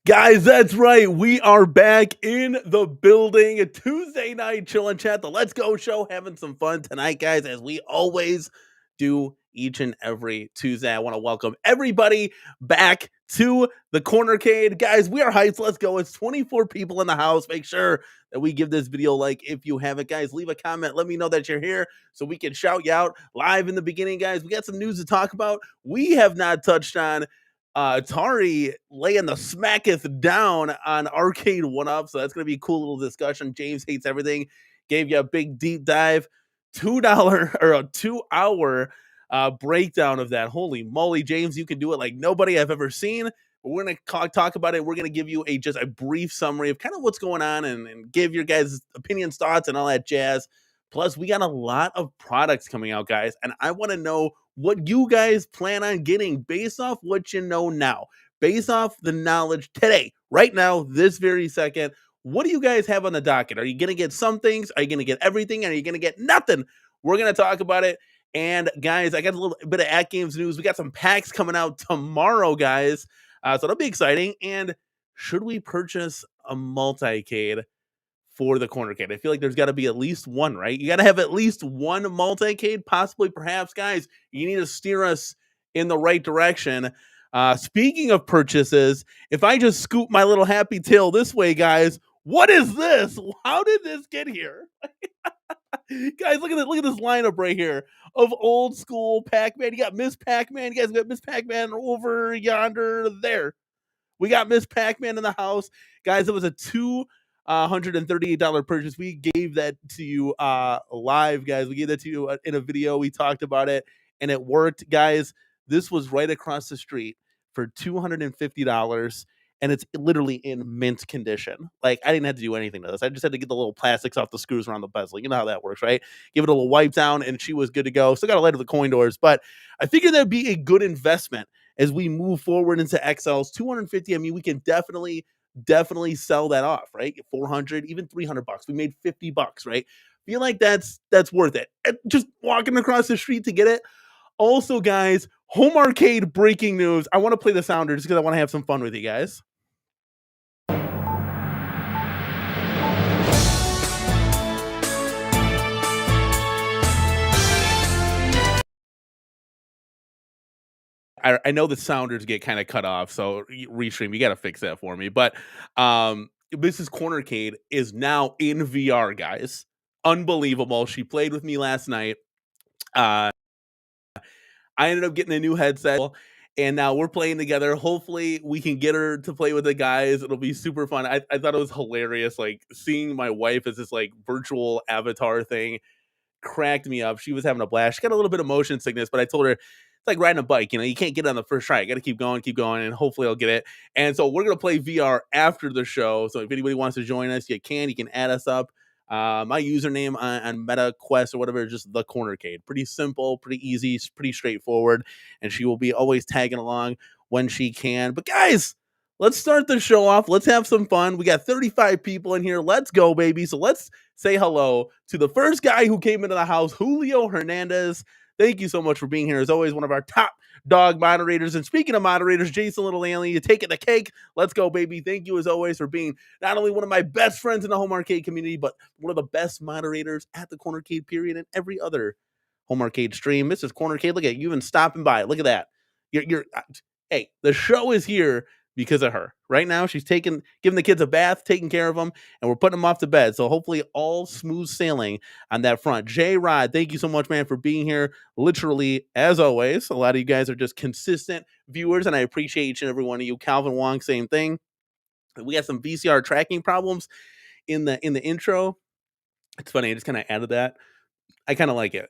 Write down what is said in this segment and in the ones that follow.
Guys, that's right. We are back in the building. A Tuesday night chillin' chat, the Let's Go show, having some fun tonight, guys, as we always do each and every Tuesday. I want to welcome everybody back to the CornerCade. Guys, we are hyped. Let's go. It's 24 people in the house. Make sure that we give this video a like if you haven't. Guys, leave a comment. Let me know that you're here so we can shout you out live in the beginning, guys. We got some news to talk about. We have not touched on Atari laying the smacketh down on Arcade1up, so that's going to be a cool little discussion. James Hates Everything gave you a big deep dive, $2 or a 2-hour breakdown of that. Holy moly, James, you can do it like nobody I've ever seen. But we're going to talk about it. We're going to give you just a brief summary of kind of what's going on and give your guys' opinions, thoughts, and all that jazz. Plus, we got a lot of products coming out, guys, and I want to know what you guys plan on getting based off what you know now, based off the knowledge today, right now, this very second. What do you guys have on the docket? Are you going to get some things? Are you going to get everything? Are you going to get nothing? We're going to talk about it. And guys, I got a little bit of AtGames news. We got some packs coming out tomorrow, guys. So that'll be exciting. And should we purchase a Multicade for the CornerCade? I feel like there's got to be at least one, right? You got to have at least one Multicade, possibly, perhaps, guys. You need to steer us in the right direction. Speaking of purchases, if I just scoop my little happy tail this way, guys, what is this? How did this get here? Guys, look at this lineup right here of old school Pac-Man. You got Miss Pac-Man. You guys got Miss Pac-Man over yonder there. We got Miss Pac-Man in the house. Guys, it was a $238 purchase. We gave that to you live, guys. We gave that to you in a video. We talked about it, and it worked, guys. This was right across the street for $250, and it's literally in mint condition. Like, I didn't have to do anything to this. I just had to get the little plastics off the screws around the bezel. You know how that works, right? Give it a little wipe down, and she was good to go. Still got to light up the coin doors, but I figured that'd be a good investment as we move forward into XLs. 250. I mean, we can definitely sell that off, right? 400, even $300. We made $50, right? Feel like that's worth it. Just walking across the street to get it. Also, guys, home arcade breaking news. I want to play the sounder just because I want to have some fun with you guys. I know the sounders get kind of cut off, so restream, you got to fix that for me. But Mrs. CornerCade is now in VR, guys. Unbelievable. She played with me last night. I ended up getting a new headset, and now we're playing together. Hopefully, we can get her to play with the guys. It'll be super fun. I thought it was hilarious, like seeing my wife as this like virtual avatar thing cracked me up. She was having a blast. She got a little bit of motion sickness, but I told her, it's like riding a bike. You know, you can't get it on the first try. You got to keep going, and hopefully I'll get it. And so we're going to play VR after the show. So if anybody wants to join us, you can add us up. My username on MetaQuest or whatever is just TheCornerCade. Pretty simple, pretty easy, pretty straightforward. And she will be always tagging along when she can. But guys, let's start the show off. Let's have some fun. We got 35 people in here. Let's go, baby. So let's say hello to the first guy who came into the house, Julio Hernandez. Thank you so much for being here. As always, one of our top dog moderators. And speaking of moderators, Jason Little Alien, you taking the cake. Let's go, baby. Thank you as always for being not only one of my best friends in the home arcade community, but one of the best moderators at the CornerCade period and every other home arcade stream. Mrs. CornerCade, look at you even stopping by. Look at that. You're hey, the show is here because of her. Right now, she's giving the kids a bath, taking care of them, and we're putting them off to bed. So hopefully all smooth sailing on that front. J-Rod, thank you so much, man, for being here. Literally, as always, a lot of you guys are just consistent viewers, and I appreciate each and every one of you. Calvin Wong, same thing. We got some VCR tracking problems in the intro. It's funny, I just kind of added that. I kind of like it.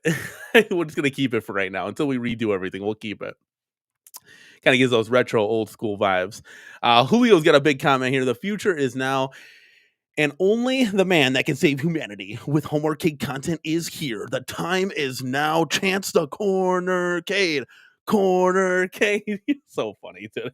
We're just going to keep it for right now. Until we redo everything, we'll keep it. Kind of gives those retro old school vibes. Julio's got a big comment here. The future is now, and only the man that can save humanity with home arcade content is here. The time is now. Chance the CornerCade. CornerCade. So funny, dude.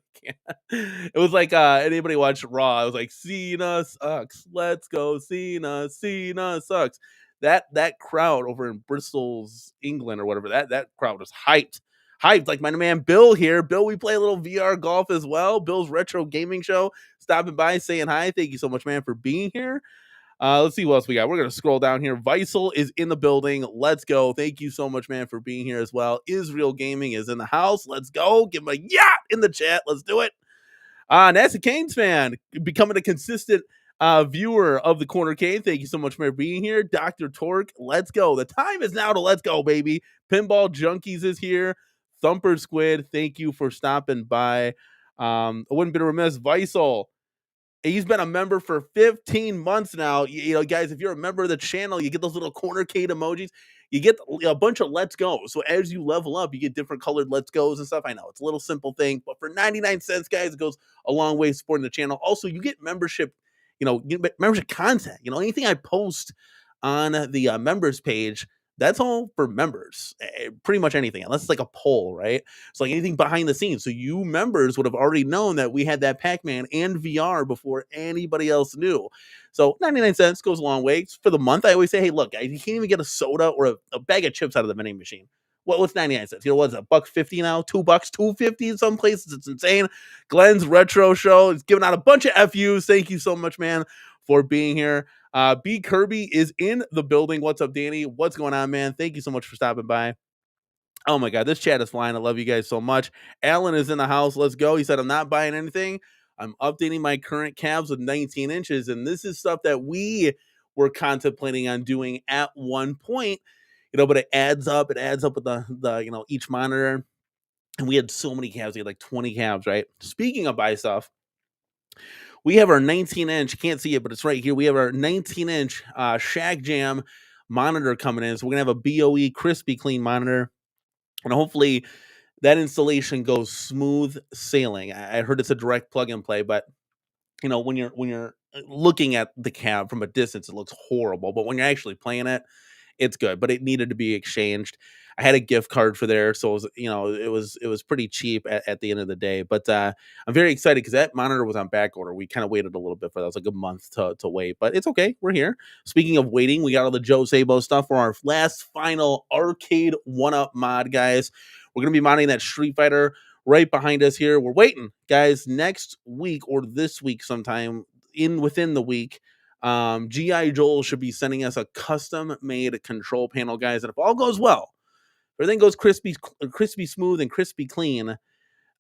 It was like anybody watch Raw? It was like Cena sucks. Let's go, Cena. Cena sucks. That crowd over in Bristol's England or whatever, that crowd was hyped. Like my man Bill here. Bill, we play a little VR golf as well. Bill's retro gaming show, stopping by, saying hi. Thank you so much, man, for being here. Let's see what else we got. We're going to scroll down here. Weissel is in the building. Let's go. Thank you so much, man, for being here as well. Israel Gaming is in the house. Let's go. Give him a yacht in the chat. Let's do it. Nancy Canes fan, becoming a consistent viewer of the CornerCade. Thank you so much for being here. Dr. Torque, let's go. The time is now to let's go, baby. Pinball Junkies is here. Thumper Squid, thank you for stopping by. I wouldn't be remiss. Weissel, he's been a member for 15 months now. You know, guys, if you're a member of the channel, you get those little CornerCade emojis. You get a bunch of let's go. So as you level up, you get different colored let's goes and stuff. I know it's a little simple thing, but for 99 cents, guys, it goes a long way supporting the channel. Also, you get membership, membership content. You know, anything I post on the members page, that's all for members. Pretty much anything, unless it's like a poll, right? It's like anything behind the scenes. So you members would have already known that we had that Pac-Man and VR before anybody else knew. So 99 cents goes a long way. For the month, I always say, hey, look, you can't even get a soda or a bag of chips out of the vending machine. What's 99 cents? You know, what's it, $1.50 now? $2, $2.50 in some places. It's insane. Glenn's Retro Show is giving out a bunch of FUs. Thank you so much, man, for being here. B Kirby is in the building. What's up, Danny? What's going on, man? Thank you so much for stopping by. Oh my God, this chat is flying. I love you guys so much. Alan is in the house. Let's go. He said, I'm not buying anything. I'm updating my current cabs with 19 inches. And this is stuff that we were contemplating on doing at one point, but it adds up. It adds up with the each monitor. And we had so many cabs. We had like 20 cabs, right? Speaking of buy stuff, we have our 19-inch, you can't see it, but it's right here. We have our 19-inch Shag Jam monitor coming in. So we're going to have a BOE crispy clean monitor. And hopefully that installation goes smooth sailing. I heard it's a direct plug and play, but when you're looking at the cab from a distance, it looks horrible. But when you're actually playing it, it's good. But it needed to be exchanged. I had a gift card for there, so it was pretty cheap at the end of the day. But I'm very excited because that monitor was on back order. We kind of waited a little bit for that. It was like a month to wait, but it's okay. We're here. Speaking of waiting, we got all the Joe Sabo stuff for our last final Arcade1up mod, guys. We're gonna be modding that Street Fighter right behind us here. We're waiting, guys. Next week or this week, sometime within the week. GI Joel should be sending us a custom made control panel, guys, and if all goes well, everything goes crispy smooth and crispy clean,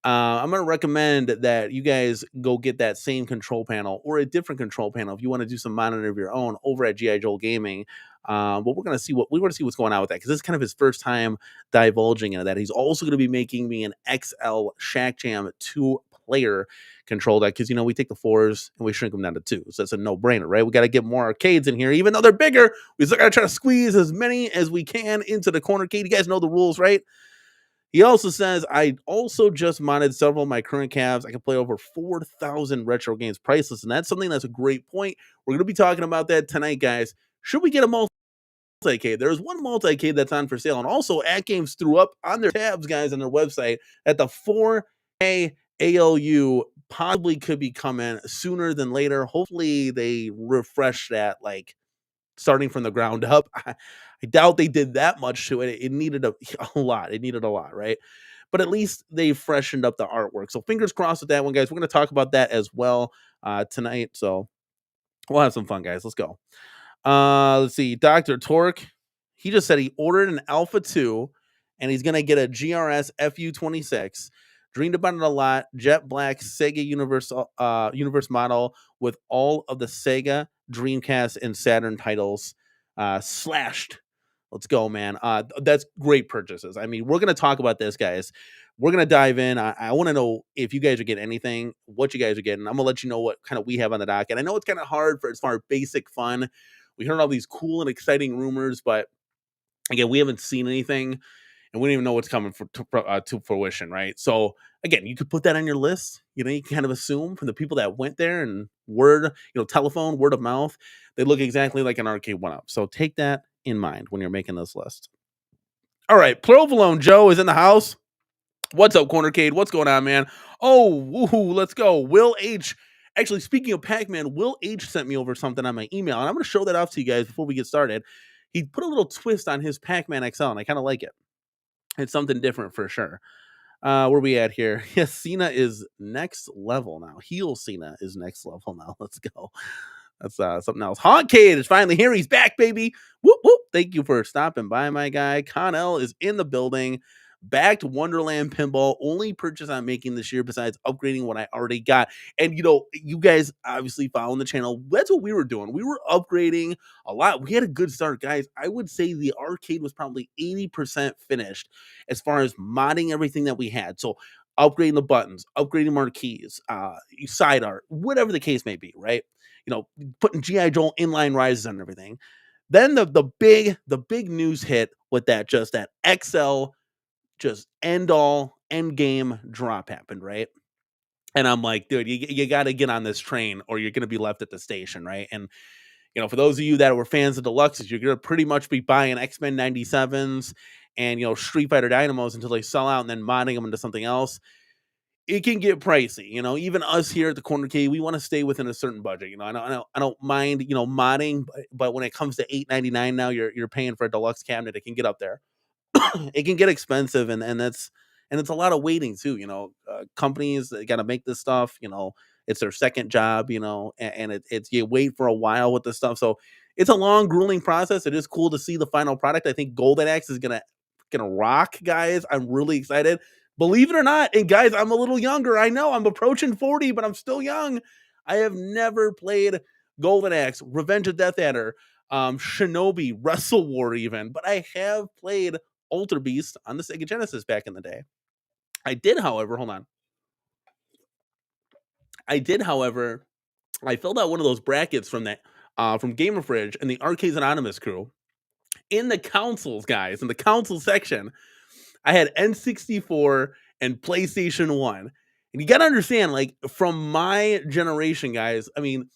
I'm going to recommend that you guys go get that same control panel or a different control panel if you want to do some monitoring of your own over at GI Joel Gaming. But we're going to see what's going on with that, because this is kind of his first time divulging into that. He's also going to be making me an XL Shack Jam 2-player control deck, because we take the 4s and we shrink them down to 2, so it's a no-brainer, right? We got to get more arcades in here, even though they're bigger. We still got to try to squeeze as many as we can into the CornerCade. You guys know the rules, right? He also says, I also just modded several of my current cabs. I can play over 4,000 retro games priceless, and that's something that's a great point. We're going to be talking about that tonight, guys. Should we get a Multicade? There's one Multicade that's on for sale, and also AtGames threw up on their tabs, guys, on their website, at the 4K ALU possibly could be coming sooner than later. Hopefully they refresh that, like, starting from the ground up. I doubt they did that much to it. It needed a lot. It needed a lot, right? But at least they freshened up the artwork. So fingers crossed with that one, guys. We're going to talk about that as well tonight. So we'll have some fun, guys. Let's go. Let's see. Dr. Torque, he just said he ordered an Alpha 2 and he's going to get a GRS FU26. Dreamed about it a lot. Jet black Sega Universe model with all of the Sega, Dreamcast, and Saturn titles slashed. Let's go, man. That's great purchases. I mean, we're going to talk about this, guys. We're going to dive in. I want to know if you guys are getting anything, what you guys are getting. I'm going to let you know what kind of we have on the dock. And I know it's kind of hard for as far as basic fun. We heard all these cool and exciting rumors, but again, we haven't seen anything and we don't even know what's coming to fruition, right? So again, you could put that on your list. You know, you can kind of assume from the people that went there and telephone, word of mouth, they look exactly like an Arcade1up. So take that in mind when you're making this list. All right, Provolone Joe is in the house. What's up, CornerCade? What's going on, man? Oh, woohoo, let's go. Will H. Actually, speaking of Pac-Man, Will H sent me over something on my email, and I'm going to show that off to you guys before we get started. He put a little twist on his Pac-Man XL, and I kind of like it. It's something different for sure. Where we at here? Yes, Cena is next level now. Heel Cena is next level now. Let's go. That's something else. Hawkade is finally here. He's back, baby. Whoop, whoop. Thank you for stopping by, my guy. Connell is in the building. Backed Wonderland Pinball. Only purchase I'm making this year besides upgrading what I already got. And, you guys obviously following the channel. That's what we were doing. We were upgrading a lot. We had a good start, guys. I would say the arcade was probably 80% finished as far as modding everything that we had. So upgrading the buttons, upgrading marquees, side art, whatever the case may be, right? Putting G.I. Joe inline rises and everything. Then the big news hit with that XL end game drop happened, right? And I'm like, dude, you got to get on this train or you're going to be left at the station, right? And for those of you that were fans of deluxes, you're going to pretty much be buying X-Men 97s and Street Fighter Dynamos until they sell out and then modding them into something else. It can get pricey, even us here at the CornerCade, we want to stay within a certain budget. I don't mind, modding, but when it comes to $8.99 now, you're paying for a deluxe cabinet. It can get up there. It can get expensive, and it's a lot of waiting too. Companies got to make this stuff. It's their second job. And it's you wait for a while with this stuff, so it's a long, grueling process. It is cool to see the final product. I think Golden Axe is gonna rock, guys. I'm really excited. Believe it or not, and guys, I'm a little younger. I know I'm approaching 40, but I'm still young. I have never played Golden Axe, Revenge of Death Adder, Shinobi, Wrestle War even, but I have played Alter Beast on the Sega Genesis back in the day. I did, however, I filled out one of those brackets from Gamer Fridge and the Arcades Anonymous crew. In the consoles, guys, in the console section, I had N64 and PlayStation 1. And you got to understand, like, from my generation, guys, I mean,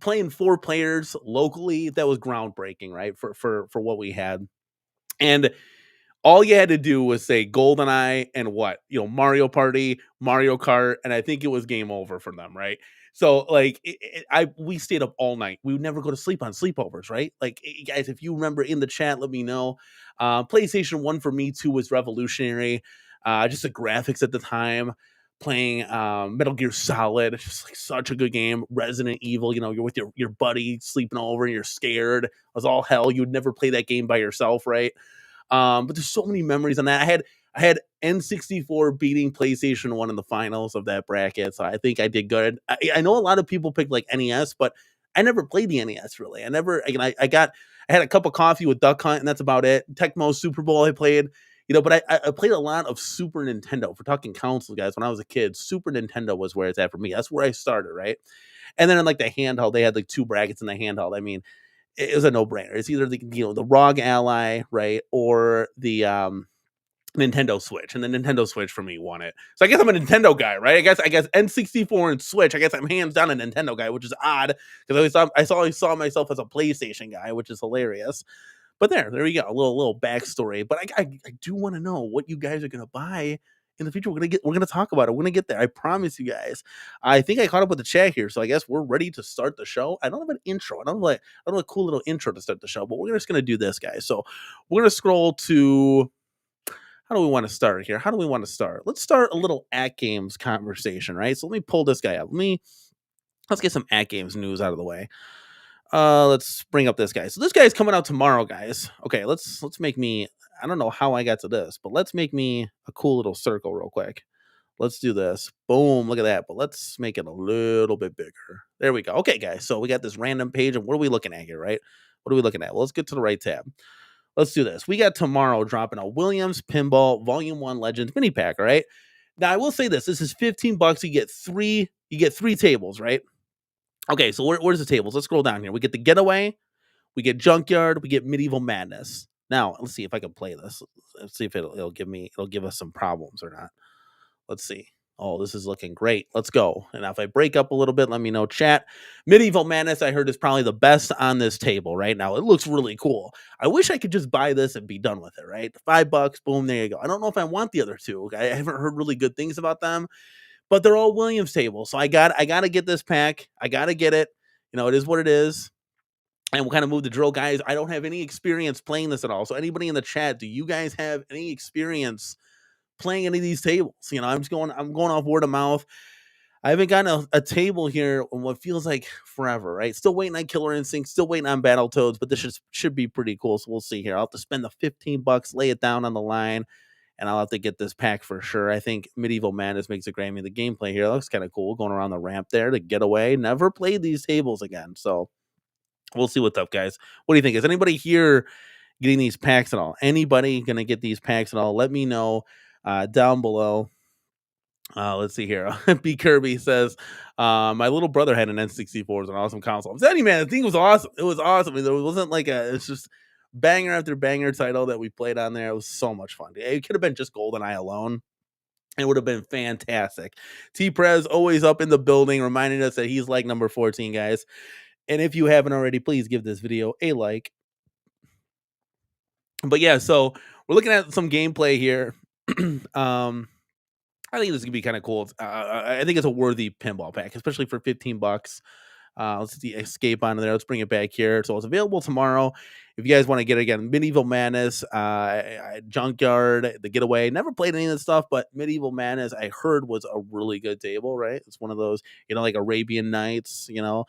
playing 4 players locally, that was groundbreaking, right? For what we had. And all you had to do was say GoldenEye and Mario Party, Mario Kart, and I think it was game over for them, right? So like we stayed up all night. We would never go to sleep on sleepovers, right? Like, guys, if you remember in the chat, let me know. PlayStation 1 for me too was revolutionary. Just the graphics at the time. Playing Metal Gear Solid, just like such a good game. Resident Evil, you're with your buddy sleeping over and you're scared. It was all hell. You would never play that game by yourself, right? But there's so many memories on that. I had N64 beating PlayStation 1 in the finals of that bracket, so I think I did good. I know a lot of people picked like NES, but I never played the NES really. I had a cup of coffee with Duck Hunt, and that's about it. Tecmo Super Bowl I played, but I played a lot of Super Nintendo. If we're talking console, guys, when I was a kid, Super Nintendo was where it's at for me. That's where I started, right? And then in like the handheld, they had like 2 brackets in the handheld. I mean, it was a no-brainer. It's either the ROG Ally, right, or the Nintendo Switch, and the Nintendo Switch for me won it. So I guess I'm a Nintendo guy, right? I guess N64 and Switch. I guess I'm hands down a Nintendo guy, which is odd because I always saw myself as a PlayStation guy, which is hilarious. But there you go, a little backstory. But I do want to know what you guys are gonna buy in the future. We're gonna talk about it. We're gonna get there. I promise you guys. I think I caught up with the chat here, so I guess we're ready to start the show. I don't have an intro. I don't have a cool little intro to start the show, but we're just gonna do this, guys. So we're gonna scroll to, how do we want to start here? How do we want to start? Let's start a little AtGames conversation, right? So let me pull this guy up. Let's get some AtGames news out of the way. Let's bring up this guy. So this guy's coming out tomorrow, guys. Okay, let's make me, I don't know how I got to this, but let's make me a cool little circle real quick. Let's do this. Boom, look at that. But let's make it a little bit bigger. There we go. Okay, guys. So we got this random page, and what are we looking at here, right? What are we looking at? Well, let's get to the right tab. Let's do this. We got tomorrow dropping a Williams Pinball Volume 1 Legends mini pack, right? Now, I will say this. This is $15. You get three tables, right? Okay, so where's the tables? Let's scroll down here. We get the Getaway, we get Junkyard, we get Medieval Madness. Now, let's see if I can play this. Let's see if it'll give us some problems or not. Let's see. Oh, this is looking great. Let's go. And if I break up a little bit, let me know, chat. Medieval Madness, I heard, is probably the best on this table right now. It looks really cool. I wish I could just buy this and be done with it, right? $5, boom, there you go. I don't know if I want the other two. I haven't heard really good things about them, but they're all Williams tables. So I got to get this pack. I got to get it. You know, it is what it is. And we'll kind of move the drill, guys. I don't have any experience playing this at all. So anybody in the chat, do you guys have any experience playing any of these tables? You know, I'm going off word of mouth. I haven't gotten a table here in what feels like forever, right? Still waiting on Killer Instinct, still waiting on Battletoads, but this should be pretty cool. So we'll see here. I'll have to spend the $15, lay it down on the line, and I'll have to get this pack for sure. I think Medieval Madness makes a great. I mean, the gameplay here looks kind of cool, going around the ramp there to get away. Never played these tables again, so we'll see what's up, guys. What do you think? Is anybody here getting these packs at all? Anybody going to get these packs at all? Let me know down below. Let's see here. B. Kirby says, my little brother had an N64. It's an awesome console. I'm telling you, man, the thing was awesome. It was awesome. I mean, there wasn't like it's just banger after banger title that we played on there. It was so much fun. It could have been just GoldenEye alone. It would have been fantastic. T-Prez always up in the building, reminding us that he's like number 14, guys. And if you haven't already, please give this video a like. But yeah, so we're looking at some gameplay here. I think this is gonna be kind of cool. I think it's a worthy pinball pack, especially for $15. Let's see, escape on there. Let's bring it back here. So it's available tomorrow. If you guys want to get it again, Medieval Madness, Junkyard, the Getaway. Never played any of this stuff, but Medieval Madness, I heard, was a really good table. Right? It's one of those, you know, like Arabian Nights. You know,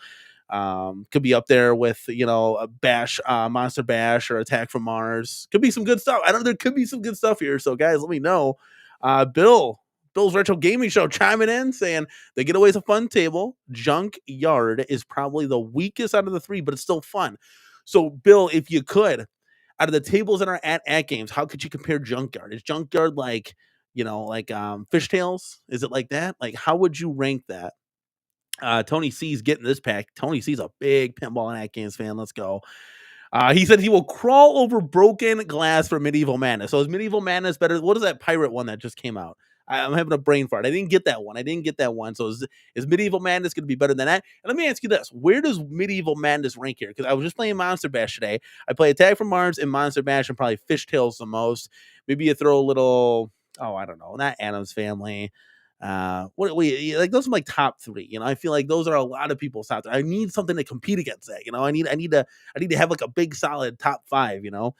could be up there with, you know, a Bash, Monster Bash, or Attack from Mars. Could be some good stuff. I don't know. There could be some good stuff here. So guys, let me know. Bill's Retro Gaming Show chiming in saying the Getaway is a fun table. Junkyard is probably the weakest out of the three, but it's still fun. So, Bill, if you could, out of the tables that are at AtGames, how could you compare Junkyard? Is Junkyard like, you know, like Fishtails? Is it like that? Like, how would you rank that? Tony C's getting this pack. Tony C's a big pinball and AtGames fan. Let's go. He said he will crawl over broken glass for Medieval Madness. So is Medieval Madness better? What is that pirate one that just came out? I'm having a brain fart. I didn't get that one. So is Medieval Madness going to be better than that? And let me ask you this. Where does Medieval Madness rank here? Because I was just playing Monster Bash today. I play Attack from Mars and Monster Bash and probably Fishtails the most. Maybe you throw a little, I don't know, not Addams Family. What we like, those are like top three. You know, I feel like those are a lot of people's top three. I need something to compete against that. You know, I need to have like a big solid top five. You know,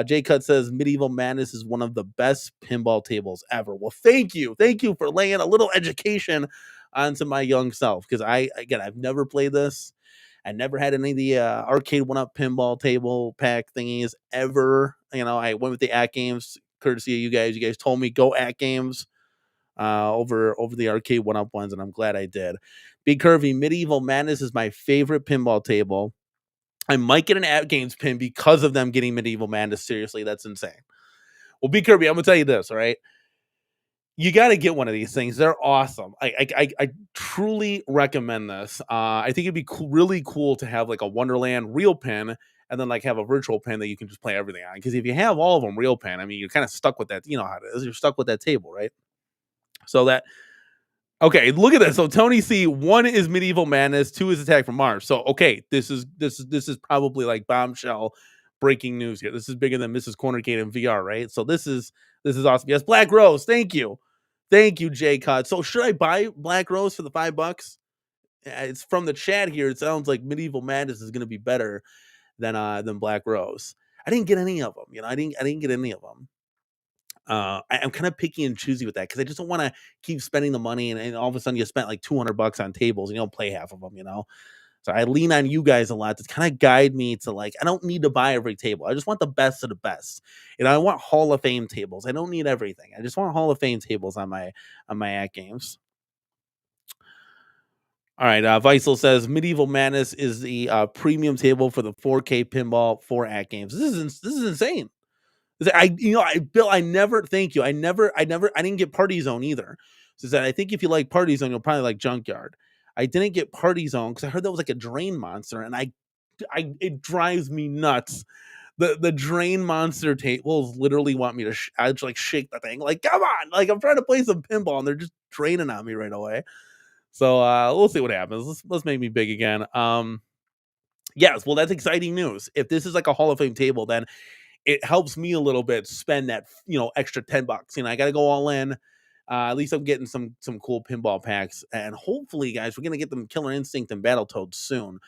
Jay Cut says Medieval Madness is one of the best pinball tables ever. Well, thank you for laying a little education onto my young self, because I've never played this. I never had any of the Arcade1up pinball table pack thingies ever. You know, I went with the AtGames courtesy of you guys. You guys told me go AtGames over the Arcade1up ones, and I'm glad I did. Big Curvy, Medieval Madness is my favorite pinball table. I might get an AtGames pin because of them getting Medieval Madness. Seriously, that's insane. Well, Big Kirby, I'm gonna tell you this, all right? You got to get one of these things. They're awesome. I truly recommend this. I think it'd be really cool to have like a Wonderland real pin, and then like have a virtual pin that you can just play everything on. Because if you have all of them real pin, I mean, you're kind of stuck with that. You know how it is. You're stuck with that table, right? So that, okay, look at this. So Tony C, 1 is Medieval Madness, 2 is Attack from Mars. So okay, this is probably like bombshell breaking news here. This is bigger than Mrs. CornerCade in VR, right? So this is awesome. Yes, Black Rose, thank you. Thank you, Jay Cut. So should I buy Black Rose for the $5? It's from the chat here. It sounds like Medieval Madness is going to be better than Black Rose. I didn't get any of them. I didn't get any of them. I'm kind of picky and choosy with that because I just don't want to keep spending the money and all of a sudden you spent like $200 on tables and you don't play half of them. So I lean on you guys a lot to kind of guide me to like, I don't need to buy every table. I just want the best of the best. I want Hall of Fame tables. I don't need everything. I just want Hall of Fame tables on my AtGames. All right, Weissel says Medieval Madness is the premium table for the 4K pinball for AtGames. This is insane. Bill, I never, thank you. I didn't get Party Zone either. So that I think if you like Party Zone, you'll probably like Junkyard. I didn't get Party Zone because I heard that was like a drain monster, and it drives me nuts. The drain monster tables literally want me to I just like shake the thing, like come on, like I'm trying to play some pinball and they're just draining on me right away. So we'll see what happens. Let's make me big again. Yes, well that's exciting news. If this is like a Hall of Fame table, then it helps me a little bit spend that extra $10. I got to go all in. At least I'm getting some cool pinball packs, and hopefully, guys, we're gonna get them Killer Instinct and Battletoads soon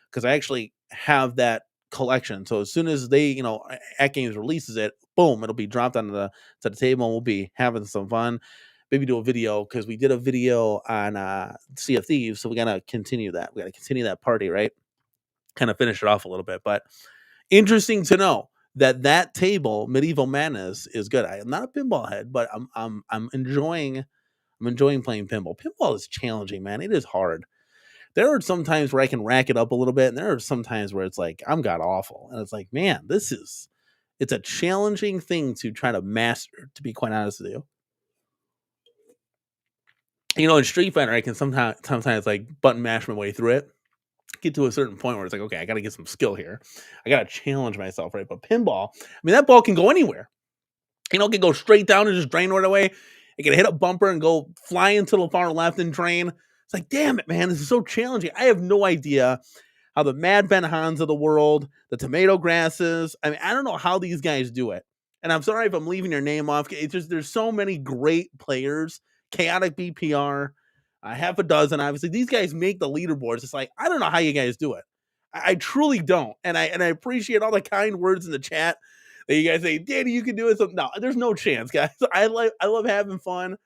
because I actually have that collection. So as soon as they, AtGames releases it, boom, it'll be dropped onto the table, and we'll be having some fun. Maybe do a video because we did a video on Sea of Thieves, so we gotta continue that. We gotta continue that party, right? Kind of finish it off a little bit, but interesting to know that table, Medieval Madness, is good. I am not a pinball head, but I'm enjoying playing pinball. Pinball is challenging, man. It is hard. There are some times where I can rack it up a little bit, and there are some times where it's like I'm god awful, and it's like, man, it's a challenging thing to try to master. To be quite honest with you, in Street Fighter, I can sometimes like button mash my way through it. Get to a certain point where it's like, okay, I got to get some skill here. I got to challenge myself, right? But pinball, I mean, that ball can go anywhere. It can go straight down and just drain right away. It can hit a bumper and go fly into the far left and drain. It's like, damn it, man, this is so challenging. I have no idea how the Mad Ben Hans of the world, the Tomato Grasses, I mean, I don't know how these guys do it. And I'm sorry if I'm leaving your name off. It's just there's so many great players. Chaotic BPR, half a dozen. Obviously, these guys make the leaderboards. It's like I don't know how you guys do it. I truly don't. And I appreciate all the kind words in the chat that you guys say, Danny, you can do it. So no, there's no chance, guys. I love having fun.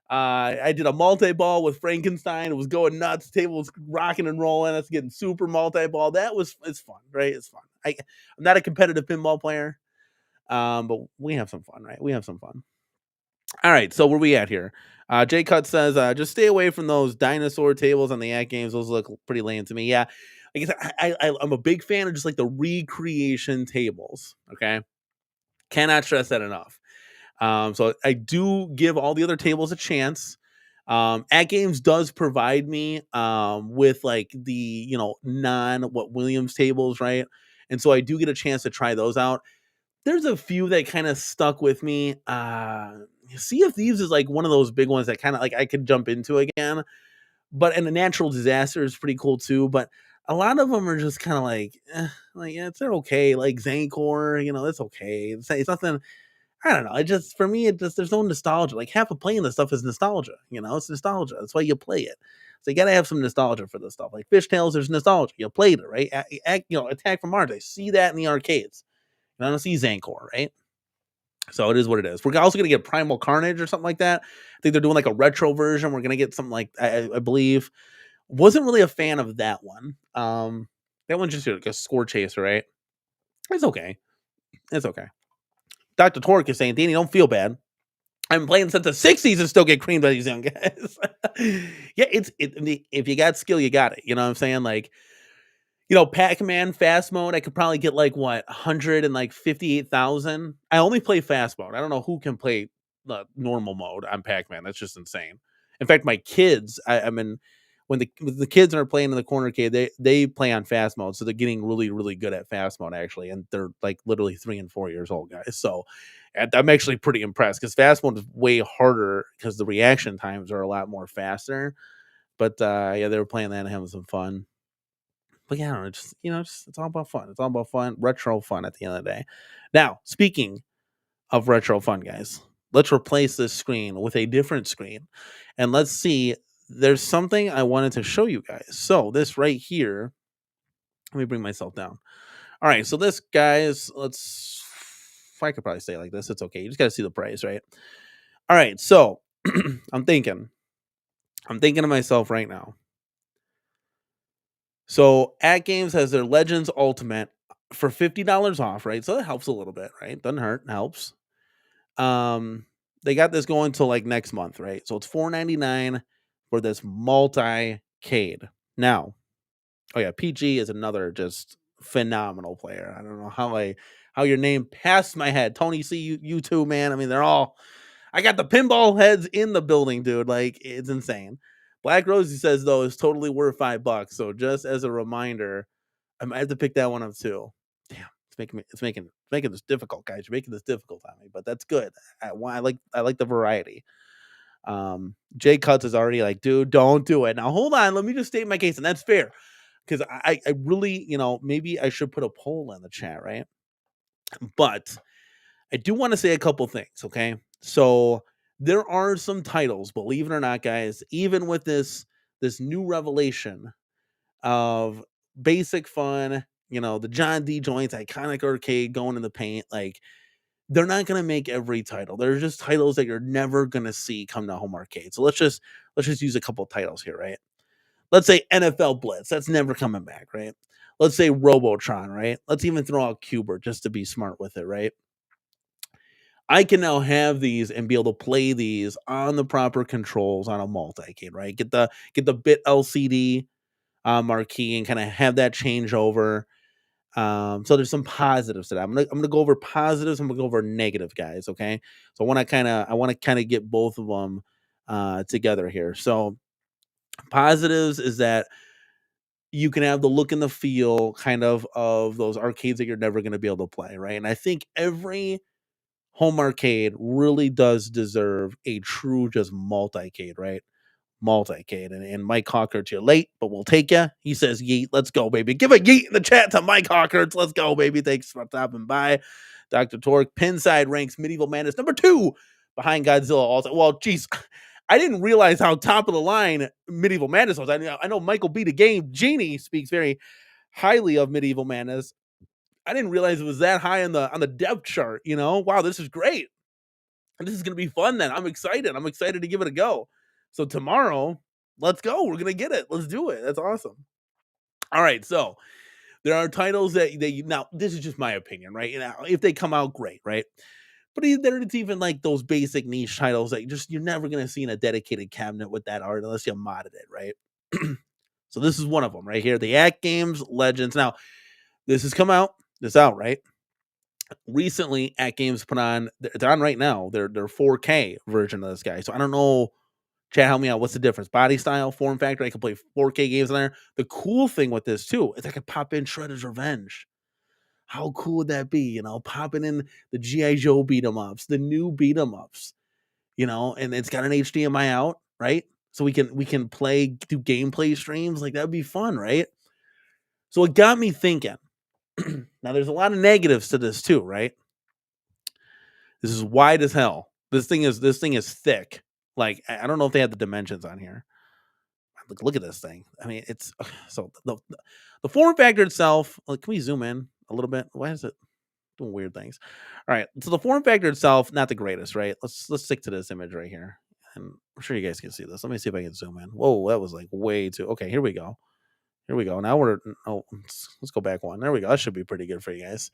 I did a multi-ball with Frankenstein. It was going nuts. The table was rocking and rolling. That's getting super multi-ball. It's fun, right? It's fun. I'm not a competitive pinball player, but we have some fun, right? We have some fun. All right, so where we at here? Jay Cut says, just stay away from those dinosaur tables on the AtGames. Those look pretty lame to me. Yeah, like I said, I'm a big fan of just like the recreation tables. Okay, cannot stress that enough. So I do give all the other tables a chance. AtGames does provide me with like the non what Williams tables, right? And so I do get a chance to try those out. There's a few that kind of stuck with me. Sea of Thieves is like one of those big ones that kind of like I could jump into again. And the Natural Disaster is pretty cool too. But a lot of them are just kind of like yeah, they're okay. Like Zancor, that's okay. It's nothing. I don't know. It just for me, there's no nostalgia. Like half of playing this stuff is nostalgia. It's nostalgia. That's why you play it. So you gotta have some nostalgia for this stuff. Like Fishtails, there's nostalgia. You played it, right? Attack from Mars. I see that in the arcades. And I don't see Zancor, right? So it is what it is. We're also going to get Primal Carnage or something like that. I think they're doing like a retro version. We're going to get something like I believe. Wasn't really a fan of that one. That one's just like a score chaser, right? It's okay. It's okay. Dr. Torque is saying, Danny, don't feel bad. I've been playing since the 60s and still get creamed by these young guys. Yeah, if you got skill, you got it. You know what I'm saying? Like, Pac-Man fast mode, I could probably get like what 158,000. I only play fast mode. I don't know who can play the normal mode on Pac-Man. That's just insane. In fact, my kids, I mean, when the kids are playing in the CornerCade, they play on fast mode, so they're getting really, really good at fast mode actually, and they're like literally 3 and 4 years old, guys. So I'm actually pretty impressed because fast mode is way harder because the reaction times are a lot more faster. But yeah, they were playing that and having some fun. But yeah, I don't know, just it's all about fun. It's all about fun, retro fun at the end of the day. Now, speaking of retro fun, guys, let's replace this screen with a different screen. And let's see, there's something I wanted to show you guys. So this right here, let me bring myself down. All right, so this, guys, I could probably say it like this. It's okay. You just got to see the price, right? All right, so I'm thinking to myself right now. So AtGames has their Legends Ultimate for $50 off, right? So that helps a little bit, right? Doesn't hurt, helps. They got this going till like next month, right? So it's $4.99 for this Multicade. Now, oh yeah, PG is another just phenomenal player. I don't know how your name passed my head. Tony C, you too, man. I mean, I got the pinball heads in the building, dude. Like, it's insane. Black Rosie says though it's totally worth $5. So just as a reminder, I might have to pick that one up too. Damn, it's making this difficult, guys. You're making this difficult on me, but that's good. I like the variety. Jay Cuts is already like, dude, don't do it. Now hold on, let me just state my case, and that's fair. Because I really, maybe I should put a poll in the chat, right? But I do want to say a couple things, okay? So there are some titles, believe it or not, guys, even with this new revelation of basic fun, the John D. Joints, iconic arcade going in the paint, like they're not gonna make every title. There's just titles that you're never gonna see come to home arcade. So let's just use a couple titles here, right? Let's say NFL Blitz. That's never coming back, right? Let's say Robotron, right? Let's even throw out Cuber just to be smart with it, right? I can now have these and be able to play these on the proper controls on a Multicade, right? Get the bit LCD marquee and kind of have that change over. So there's some positives to that. I'm gonna go over positives. I'm gonna go over negative, guys. Okay. So I want to kind of get both of them together here. So positives is that you can have the look and the feel of those arcades that you're never going to be able to play, right? And I think every home arcade really does deserve a true just multicade, right? Multicade. And Mike Hawkert, you're late, but we'll take you. He says yeet. Let's go, baby. Give a yeet in the chat to Mike Hawkert. Let's go, baby. Thanks for stopping by. Dr. Torque, Pinside ranks Medieval Madness number 2 behind Godzilla. Also, well, geez, I didn't realize how top of the line Medieval Madness was. I know Michael B. the Game Genie speaks very highly of Medieval Madness. I didn't realize it was that high on the depth chart. Wow, this is great. And this is gonna be fun. Then I'm excited. I'm excited to give it a go. So tomorrow, let's go. We're gonna get it. Let's do it. That's awesome. All right, so there are titles that now this is just my opinion, right? If they come out, great, right? But it's even like those basic niche titles that you're never gonna see in a dedicated cabinet with that art unless you modded it, right? So this is one of them right here. The AtGames Legends. Now, this has come out. This out, right? Recently, AtGames put on. They're on right now. Their 4K version of this guy. So I don't know. Chat, help me out. What's the difference? Body style, form factor. I can play 4K games on there. The cool thing with this too is I can pop in Shredder's Revenge. How cool would that be? Popping in the GI Joe beat 'em ups, the new beat 'em ups. And it's got an HDMI out, right? So we can do gameplay streams. Like that'd be fun, right? So it got me thinking. Now there's a lot of negatives to this too, right? This is wide as hell. This thing is thick. Like I don't know if they had the dimensions on here. Look at this thing. I mean, it's so the form factor itself. Like, can we zoom in a little bit? Why is it doing weird things? All right, so the form factor itself, not the greatest, right? Let's stick to this image right here, and I'm sure you guys can see this. Let me see if I can zoom in. Whoa, that was like way too. Okay, here we go. Here we go. Now let's go back one. There we go. That should be pretty good for you guys.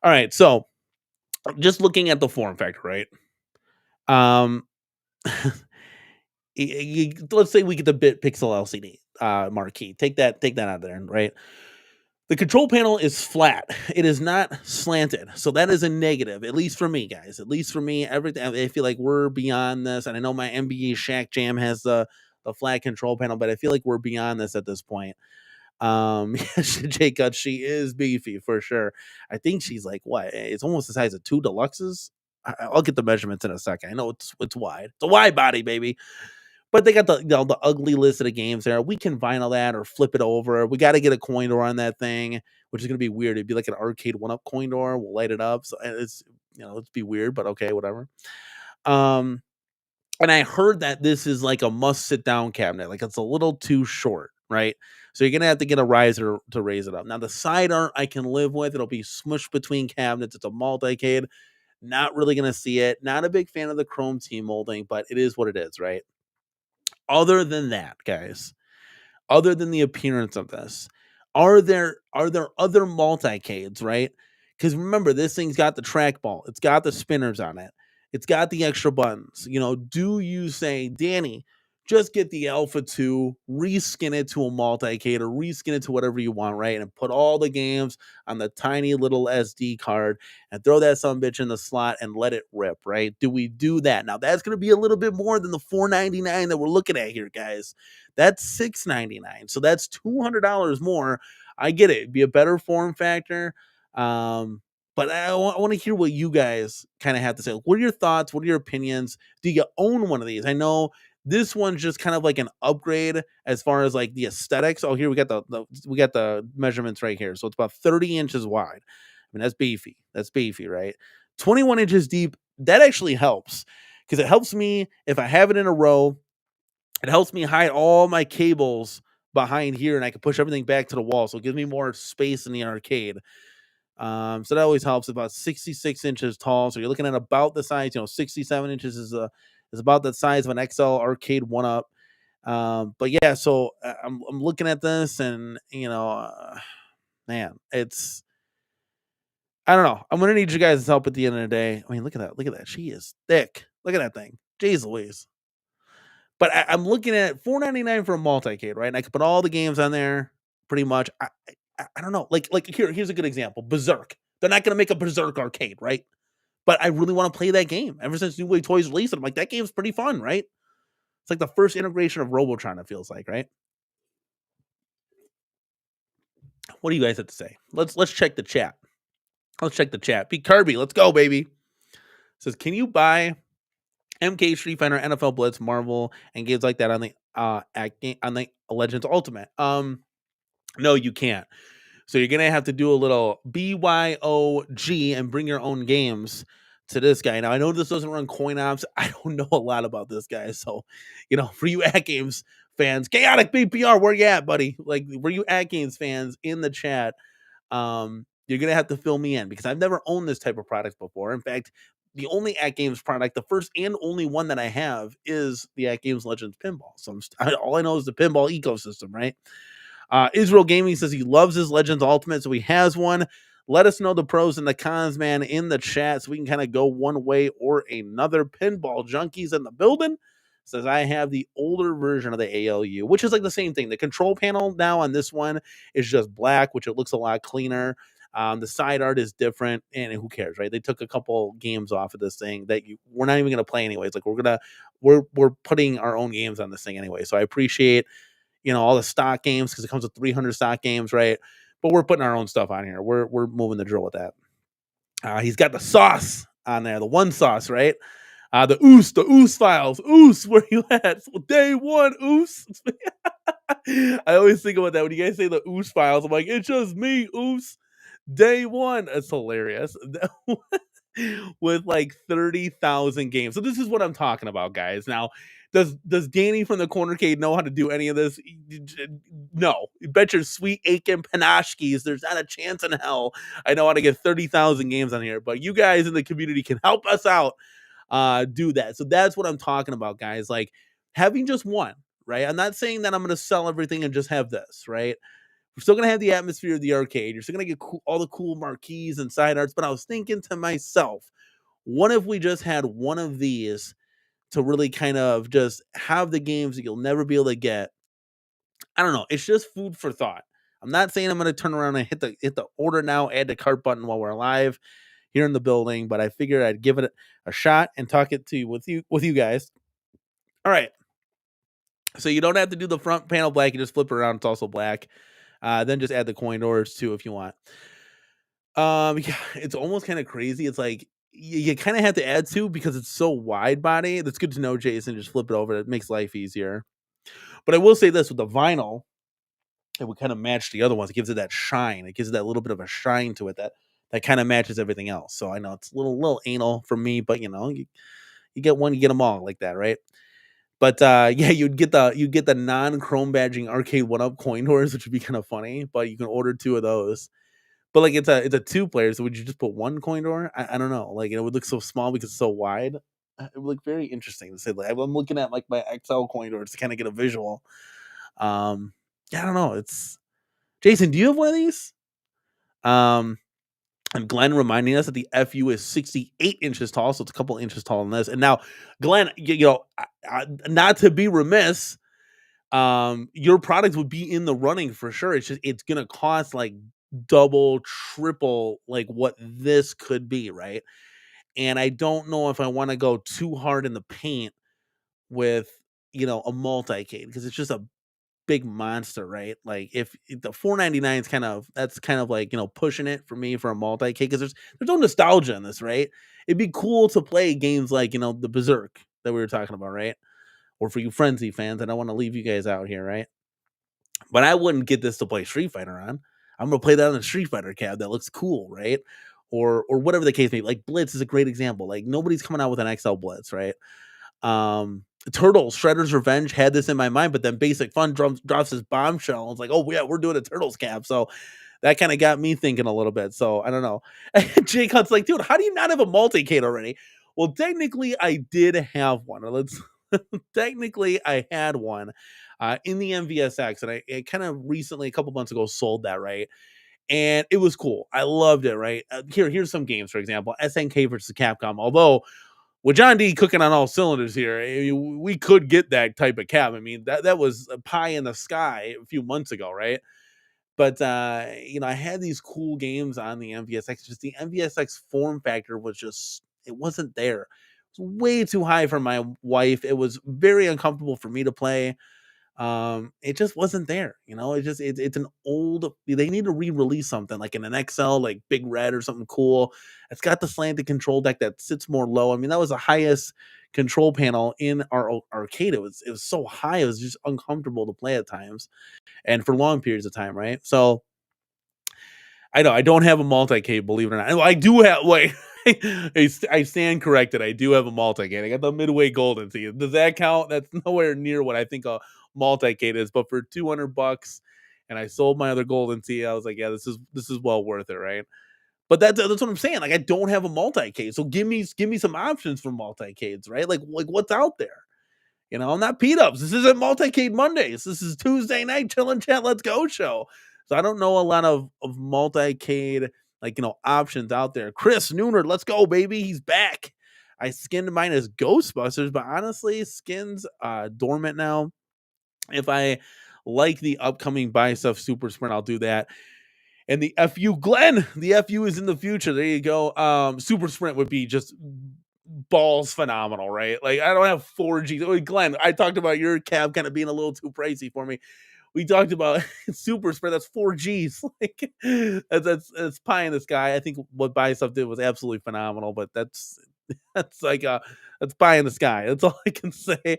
All right, so just looking at the form factor, right? Um, let's say we get the bit pixel LCD marquee. Take that out of there, right? The control panel is flat. It is not slanted. So that is a negative, at least for me, guys. At least for me, everything. I feel like we're beyond this. And I know my NBA Shack Jam has the flat control panel, but I feel like we're beyond this at this point. J Cut, she is beefy for sure. I think she's like what? It's almost the size of 2 deluxes. I'll get the measurements in a second. I know it's wide. It's a wide body, baby. But they got the ugly list of the games there. We can vinyl that or flip it over. We got to get a coin door on that thing, which is going to be weird. It'd be like an Arcade1up coin door. We'll light it up. So it's, it'd be weird, but okay, whatever. Um, and I heard that this is like a must sit down cabinet. Like it's a little too short, right? So you're gonna have to get a riser to raise it up. Now the side art I can live with. It'll be smushed between cabinets. It's a multicade. Not really gonna see it. Not a big fan of the chrome team molding, but it is what it is, right? Other than that, guys, other than the appearance of this, are there other multicades, right? Because remember, this thing's got the trackball, it's got the spinners on it, it's got the extra buttons. Do you say, Danny, just get the Alpha 2, reskin it to a multicade or reskin it to whatever you want, right? And put all the games on the tiny little SD card and throw that some bitch in the slot and let it rip, right? Do we do that? Now that's gonna be a little bit more than the $499 that we're looking at here, guys. That's $699. So that's $200 more. I get it. It'd be a better form factor. But I want to hear what you guys kind of have to say. What are your thoughts? What are your opinions? Do you own one of these? I know this one's just kind of like an upgrade as far as like the aesthetics. Oh, here we got the measurements right here. So it's about 30 inches wide. I mean, that's beefy. That's beefy, right? 21 inches deep. That actually helps because it helps me if I have it in a row. It helps me hide all my cables behind here, and I can push everything back to the wall, so it gives me more space in the arcade. So that always helps. About 66 inches tall, so you're looking at about the size. 67 inches is about the size of an XL Arcade1up. But yeah, so I'm looking at this, and man, it's I don't know. I'm gonna need you guys' help at the end of the day. I mean, look at that. Look at that. She is thick. Look at that thing. Jeez Louise. But I'm looking at $499 for a multicade, right? And I could put all the games on there pretty much. I don't know. Like here's a good example. Berserk. They're not gonna make a Berserk arcade, right? But I really want to play that game. Ever since New Wave Toys released it, I'm like, that game's pretty fun, right? It's like the first integration of Robotron, it feels like, right? What do you guys have to say? Let's check the chat. Let's check the chat. Pete Kirby, let's go, baby. Says, can you buy MK, Street Fighter, NFL Blitz, Marvel, and games like that on the Legends Ultimate? No, you can't. So you're gonna have to do a little BYOG and bring your own games to this guy. Now I know this doesn't run coin ops. I don't know a lot about this guy. So, for you AtGames fans, chaotic BPR, where you at, buddy? Like, were you AtGames fans in the chat? You're gonna have to fill me in because I've never owned this type of product before. In fact, the only AtGames product, the first and only one that I have, is the AtGames Legends Pinball. So all I know is the pinball ecosystem, right? Israel Gaming says he loves his Legends Ultimate, so he has one. Let us know the pros and the cons, man, in the chat so we can kind of go one way or another. Pinball Junkies in the building says I have the older version of the ALU, which is like the same thing. The control panel now on this one is just black, which it looks a lot cleaner. The side art is different, and who cares, right? They took a couple games off of this thing that we're not even going to play anyways. Like we're putting our own games on this thing anyway. So I appreciate all the stock games because it comes with 300 stock games, right? But we're putting our own stuff on here. We're moving the drill with that. He's got the sauce on there, the one sauce, right? The Oos files. Oos, where you at? Day one, Oos. I always think about that when you guys say the Oos files. I'm like, it's just me, Oos. Day one. It's hilarious. With like 30,000 games. So this is what I'm talking about, guys. Now, does Danny from the CornerCade know how to do any of this? No. You bet your sweet aching panashkis there's not a chance in hell I know how to get 30,000 games on here. But you guys in the community can help us out do that. So that's what I'm talking about, guys. Like having just one, right? I'm not saying that I'm going to sell everything and just have this, right? We're still going to have the atmosphere of the arcade. You're still going to get all the cool marquees and side arts. But I was thinking to myself, what if we just had one of these to really kind of just have the games that you'll never be able to get? I don't know. It's just food for thought. I'm not saying I'm going to turn around and hit the order now, add the cart button while we're live here in the building, but I figured I'd give it a shot and talk it to with you guys. All right. So you don't have to do the front panel black. You just flip it around. It's also black. Then just add the coin doors too if you want. Yeah, it's almost kind of crazy. It's like you kind of have to add two because it's so wide body. That's good to know, Jason. Just flip it over. It makes life easier. But I will say this with the vinyl, it would kind of match the other ones. It gives it that shine. It gives it that little bit of a shine to it that kind of matches everything else. So I know it's a little anal for me, but you You get one, you get them all like that, right? But yeah, you'd get the non-chrome badging Arcade1up coin doors, which would be kind of funny. But you can order 2 of those. But like it's a 2 player, so would you just put one coin door? I don't know. Like it would look so small because it's so wide. It would look very interesting to say. Like I'm looking at like my XL coin doors to kind of get a visual. Um, yeah, I don't know. It's Jason. Do you have one of these? Um, and Glenn reminding us that the FU is 68 inches tall, so it's a couple inches taller than this. And now, Glenn, not to be remiss, your product would be in the running for sure. It's just it's gonna cost like double, triple like what this could be, right? And I don't know if I want to go too hard in the paint with a multi-cade because it's just a big monster, right? Like if the 499 is that's kind of like pushing it for me for a multi-cade because there's no nostalgia in this, right? It'd be cool to play games like the Berserk that we were talking about, right? Or for you Frenzy fans, I don't want to leave you guys out here, right? But I wouldn't get this to play Street Fighter on. I'm gonna play that on a Street Fighter cab that looks cool, right? Or whatever the case may be. Like Blitz is a great example. Like nobody's coming out with an XL Blitz, right? Turtles, Shredder's Revenge had this in my mind, but then Basic Fun drops his bombshell. It's like, oh yeah, we're doing a Turtles cap. So that kind of got me thinking a little bit. So I don't know. Jake Hunt's like, dude, how do you not have a multi-cade already? Well, technically, I did have one. Let's technically I had one in the MVSX, and I kind of recently, a couple months ago, sold that, right? And it was cool. I loved it, right? Here's some games, for example, SNK versus Capcom. Although with John D cooking on all cylinders here, we could get that type of cap. I mean, that was a pie in the sky a few months ago, right? But I had these cool games on the MVSX. Just the MVSX form factor was just it wasn't there. It was way too high for my wife. It was very uncomfortable for me to play. It just wasn't there. It's an old. They need to re-release something like in an XL, like Big Red or something cool. It's got the slanted control deck that sits more low. I mean, that was the highest control panel in our arcade. It was so high. It was just uncomfortable to play at times and for long periods of time, right? So I know I don't have a multi-cade, believe it or not. I do have wait. I stand corrected. I do have a multi-cade. I got the Midway Golden. See, does that count? That's nowhere near what I think a multi-cade is. But for $200, and I sold my other Golden Tee, I was like, yeah, this is well worth it, right? But that's what I'm saying. Like I don't have a multi-cade, so give me some options for multi-cades, right? Like what's out there? I'm not Pete Ups. This isn't Multicade Mondays. This is Tuesday night chillin' chat. Let's go show. So I don't know a lot of Multicade options out there. Chris Nooner, let's go, baby. He's back. I skinned mine as Ghostbusters, but honestly, skins dormant now. If I like the upcoming Buy Stuff Super Sprint, I'll do that. And the FU, Glenn, the FU is in the future. There you go. Super Sprint would be just balls phenomenal, right? Like I don't have 4G. Glenn, I talked about your cab kind of being a little too pricey for me. We talked about Super Sprint. That's 4Gs. Like that's pie in the sky. I think what Buy Stuff did was absolutely phenomenal, but that's like that's pie in the sky. That's all I can say.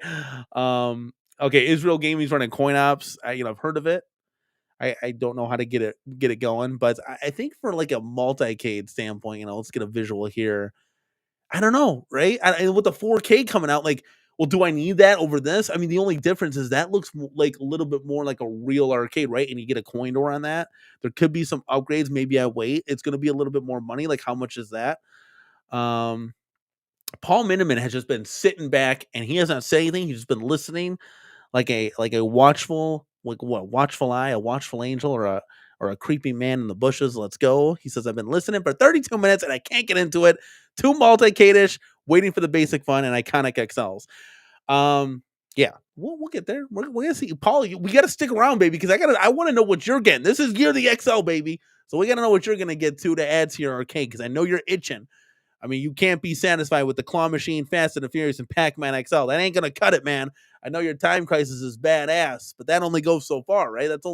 Okay, Israel Gaming's running coin ops. I've heard of it. I don't know how to get it going, but I think for like a multi-cade standpoint, let's get a visual here. I don't know, right? And with the 4K coming out, like, well, do I need that over this? I mean, the only difference is that looks like a little bit more like a real arcade, right? And you get a coin door on that. There could be some upgrades. Maybe I wait. It's going to be a little bit more money. Like, how much is that? Paul Miniman has just been sitting back and he hasn't said anything. He's just been listening like a watchful, watchful eye, a watchful angel, or a creepy man in the bushes. Let's go. He says, I've been listening for 32 minutes and I can't get into it. Too multi-cade-ish, waiting for the basic fun and iconic XLs. Yeah, we'll get there. We're gonna see, Paul. We got to stick around, baby, because I want to know what you're getting. You're the XL, baby. So we got to know what you're gonna get to add to your arcade, because I know you're itching. I mean, you can't be satisfied with the Claw Machine, Fast and the Furious, and Pac-Man XL. That ain't gonna cut it, man. I know your Time Crisis is badass, but that only goes so far, right? That's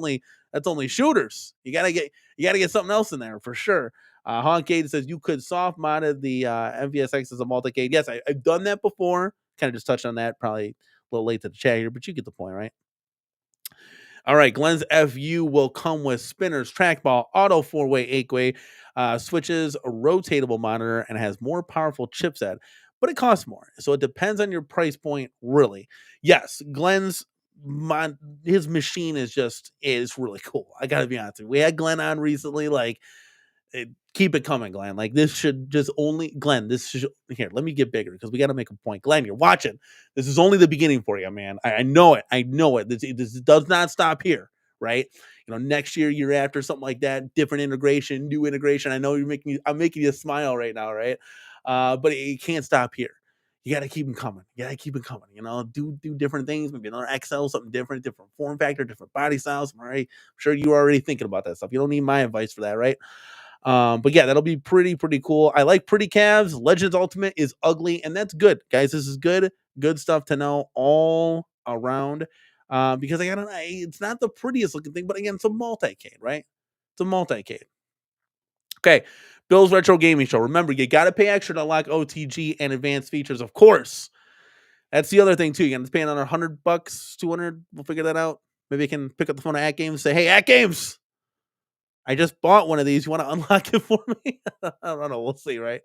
only shooters. You gotta get something else in there for sure. Honkade says you could soft modded the MVSX as a multicade. Yes, I've done that before. Kind of just touched on that. Probably a little late to the chat here, but you get the point, right? All right, Glenn's FU will come with spinners, trackball, auto 4-way, 8-way, switches, a rotatable monitor, and has more powerful chipset. but it costs more. So it depends on your price point, really. Yes, Glenn's his machine is really cool. I gotta be honest with you. We had Glenn on recently, like keep it coming, Glenn. Like this should just only Glenn. This should here. Let me get bigger because we got to make a point. Glenn, you're watching. This is only the beginning for you, man. I know it. I know it. This does not stop here, right? You know, next year after, something like that, different integration, new integration. I know I'm making you smile right now, right? But it can't stop here. You got to keep them coming. You got to keep them coming. You know, do different things. Maybe another XL, something different form factor, different body styles. Right? I'm sure you're already thinking about that stuff. You don't need my advice for that, right? But yeah, that'll be pretty cool. I like pretty calves. Legends Ultimate is ugly, and that's good, guys. This is good stuff to know all around. Because it's not the prettiest looking thing, but again, it's a multicade, right? It's a multicade. Okay, Bill's Retro Gaming Show. Remember, you got to pay extra to unlock OTG and advanced features, of course. That's the other thing too. You got to pay another $100, 200. We'll figure that out. Maybe I can pick up the phone at AtGames and say, "Hey, AtGames, I just bought one of these. You want to unlock it for me?" I don't know. We'll see, right?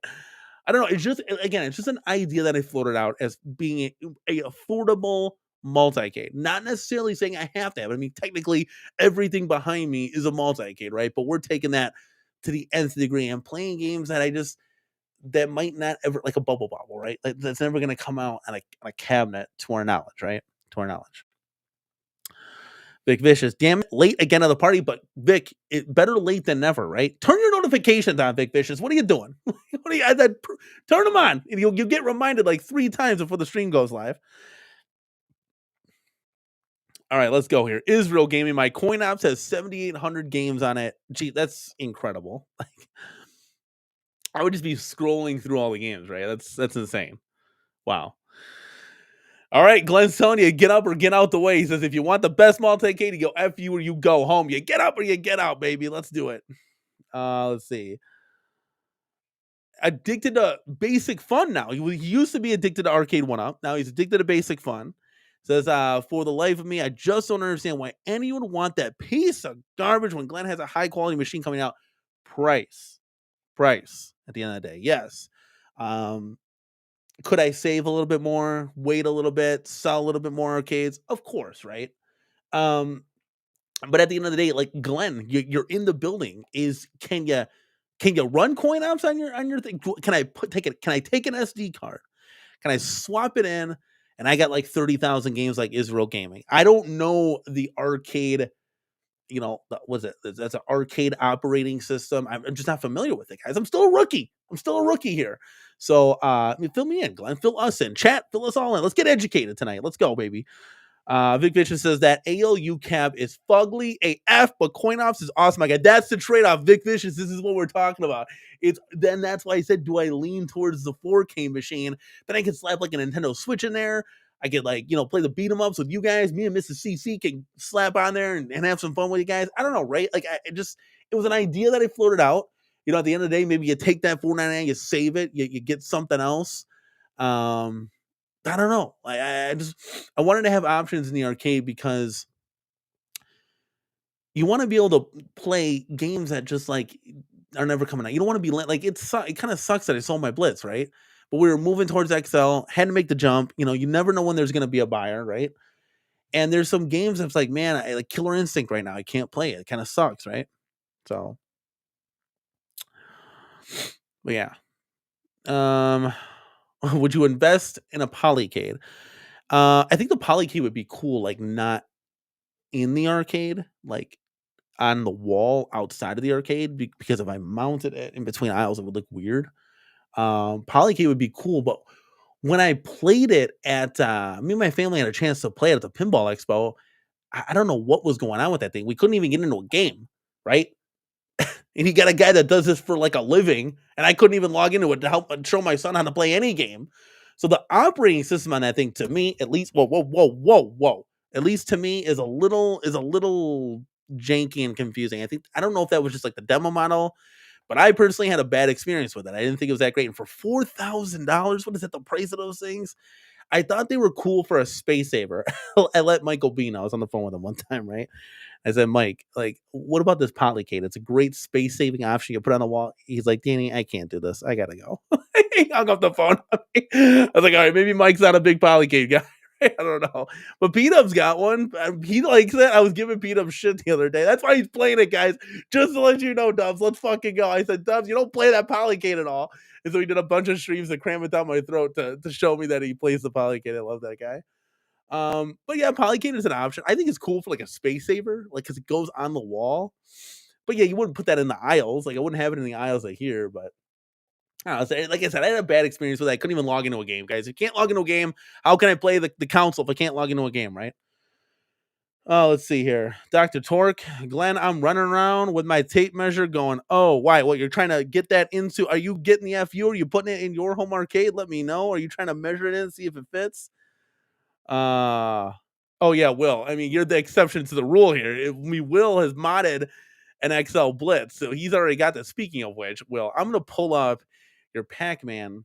I don't know. It's just an idea that I floated out as being a affordable multicade. Not necessarily saying I have to have it. I mean, technically, everything behind me is a multicade, right? But we're taking that to the nth degree and playing games that might not ever, like a bubble bobble, right? Like, that's never going to come out on a cabinet to our knowledge, right? To our knowledge. Vic Vicious, damn it, late again to the party, but Vic, better late than never, right? Turn your notifications on, Vic Vicious. What are you doing? Turn them on, and you'll get reminded like 3 times before the stream goes live. All right, let's go here. Israel Gaming, my coin ops has 7,800 games on it. Gee, that's incredible. Like, I would just be scrolling through all the games, right? That's insane. Wow. All right, Glenn's telling you, get up or get out the way. He says, if you want the best multi-K, you go F you or you go home. You get up or you get out, baby. Let's do it. Let's see. Addicted to basic fun now. He used to be addicted to Arcade1up. Now he's addicted to basic fun. Says, for the life of me, I just don't understand why anyone would want that piece of garbage when Glenn has a high quality machine coming out. Price at the end of the day. Yes. Could I save a little bit more, wait a little bit, sell a little bit more arcades? Of course, right? But at the end of the day, like Glenn, you're in the building. Can you run coin ops on your thing? Can I take an SD card? Can I swap it in? And I got like 30,000 games like Israel Gaming. I don't know the arcade, that's an arcade operating system. I'm just not familiar with it, guys. I'm still a rookie here. So fill me in, Glenn. Fill us in. Chat, fill us all in. Let's get educated tonight. Let's go, baby. Vic Vicious says that ALU cap is fugly AF, but coin ops is awesome. I got that's the trade-off. Vic Vicious, this is what we're talking about. That's why I said, do I lean towards the 4K machine? Then I can slap like a Nintendo Switch in there. I could play the beat 'em ups with you guys. Me and Mrs. CC can slap on there and have some fun with you guys. I don't know, right? Like it was an idea that I floated out. At the end of the day, maybe you take that $4.99, you save it, you get something else. I don't know. I wanted to have options in the arcade because you want to be able to play games that just like are never coming out. You don't want to be like it kind of sucks that I sold my Blitz, right? But we were moving towards XL, had to make the jump. You never know when there's going to be a buyer, right? And there's some games that's like, man, I like Killer Instinct right now. I can't play it. It kind of sucks, right? So, but yeah. Would you invest in a Polycade? I think the Polycade would be cool, like not in the arcade, like on the wall outside of the arcade, because if I mounted it in between aisles, it would look weird. Polycade would be cool, but when I played it at me and my family had a chance to play it at the Pinball Expo, I don't know what was going on with that thing. We couldn't even get into a game, right? And you got a guy that does this for like a living, and I couldn't even log into it to help show my son how to play any game. So the operating system on that thing, to me, at least, whoa. At least to me, is a little janky and confusing. I don't know if that was just like the demo model, but I personally had a bad experience with it. I didn't think it was that great. And for $4,000, what is that, the price of those things? I thought they were cool for a space saver. I let Michael B know. I was on the phone with him one time, right? I said, Mike, like, what about this Polycade? It's a great space saving option. You put it on the wall. He's like, Danny, I can't do this. I gotta go. He hung up the phone on me. I was like, all right, maybe Mike's not a big Polycade guy. I don't know. But P-Dub's got one. He likes it. I was giving P-Dub shit the other day. That's why he's playing it, guys. Just to let you know, Dubs, let's fucking go. I said, Dubs, you don't play that Polycade at all. And so he did a bunch of streams to cram it down my throat to show me that he plays the Polycade. I love that guy. But yeah, Polycade is an option. I think it's cool for like a space saver, like because it goes on the wall. But yeah, you wouldn't put that in the aisles. Like I wouldn't have it in the aisles like here, but I don't know, like I said, I had a bad experience with that. I couldn't even log into a game, guys. If you can't log into a game, how can I play the console if I can't log into a game, right? Oh, let's see here. Dr. Torque, Glenn, I'm running around with my tape measure going, oh, why? What, you're trying to get that into, are you getting the FU? Are you putting it in your home arcade? Let me know. Are you trying to measure it in, see if it fits? Oh, yeah, Will. I mean, you're the exception to the rule here. Will has modded an XL Blitz, so he's already got that. Speaking of which, Will, I'm going to pull up your Pac-Man,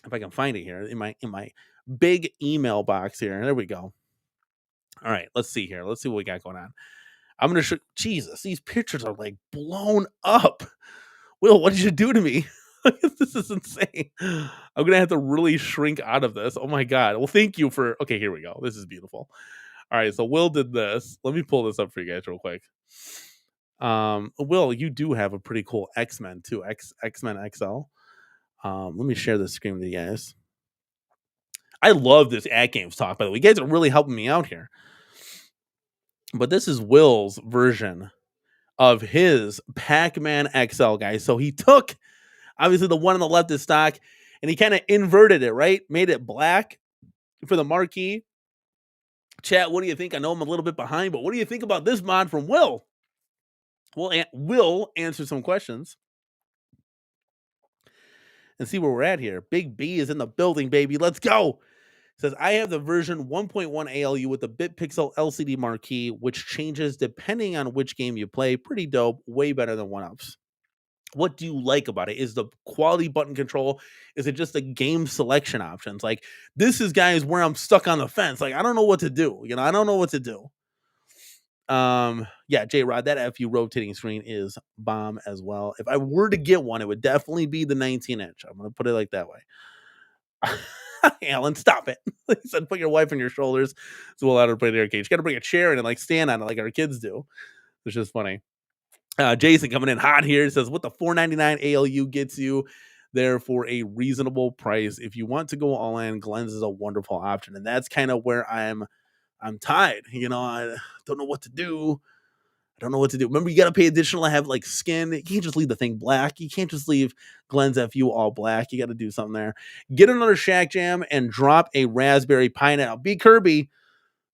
if I can find it here, in my big email box here. There we go. All right, let's see here. Let's see what we got going on. I'm going to show, Jesus, these pictures are like blown up. Will, what did you do to me? This is insane. I'm going to have to really shrink out of this. Oh my God. Well, thank you for, okay, here we go. This is beautiful. All right, so Will did this. Let me pull this up for you guys real quick. Will, you do have a pretty cool X-Men too, X-Men XL. Let me share the screen with you guys. I love this AtGames talk, by the way. You guys are really helping me out here. But this is Will's version of his Pac-Man XL, guys. So he took, obviously, the one on the left is stock, and he kind of inverted it, right? Made it black for the marquee. Chat, what do you think? I know I'm a little bit behind, but what do you think about this mod from Will? Will answer some questions and see where we're at here. Big B is in the building, baby. Let's go. Says, I have the version 1.1 ALU with the bit pixel LCD marquee, which changes depending on which game you play. Pretty dope. Way better than 1UP's. What do you like about it? Is the quality button control? Is it just the game selection options? Like, this is, guys, where I'm stuck on the fence. Like, I don't know what to do. I don't know what to do. Yeah, J-Rod, that FU rotating screen is bomb as well. If I were to get one, it would definitely be the 19-inch. I'm going to put it like that way. Alan, stop it. He said, put your wife on your shoulders. So we'll let her play the arcade. You got to bring a chair in and like stand on it like our kids do. It's just funny. Jason coming in hot here. Says, what the $4.99 ALU gets you there for a reasonable price. If you want to go all in, Glenn's is a wonderful option. And that's kind of where I'm tied. I don't know what to do. Remember, you got to pay additional to have like skin. You can't just leave the thing black. You can't just leave Glenn's FU all black. You got to do something there. Get another Shack Jam and drop a Raspberry Pi now. B Kirby,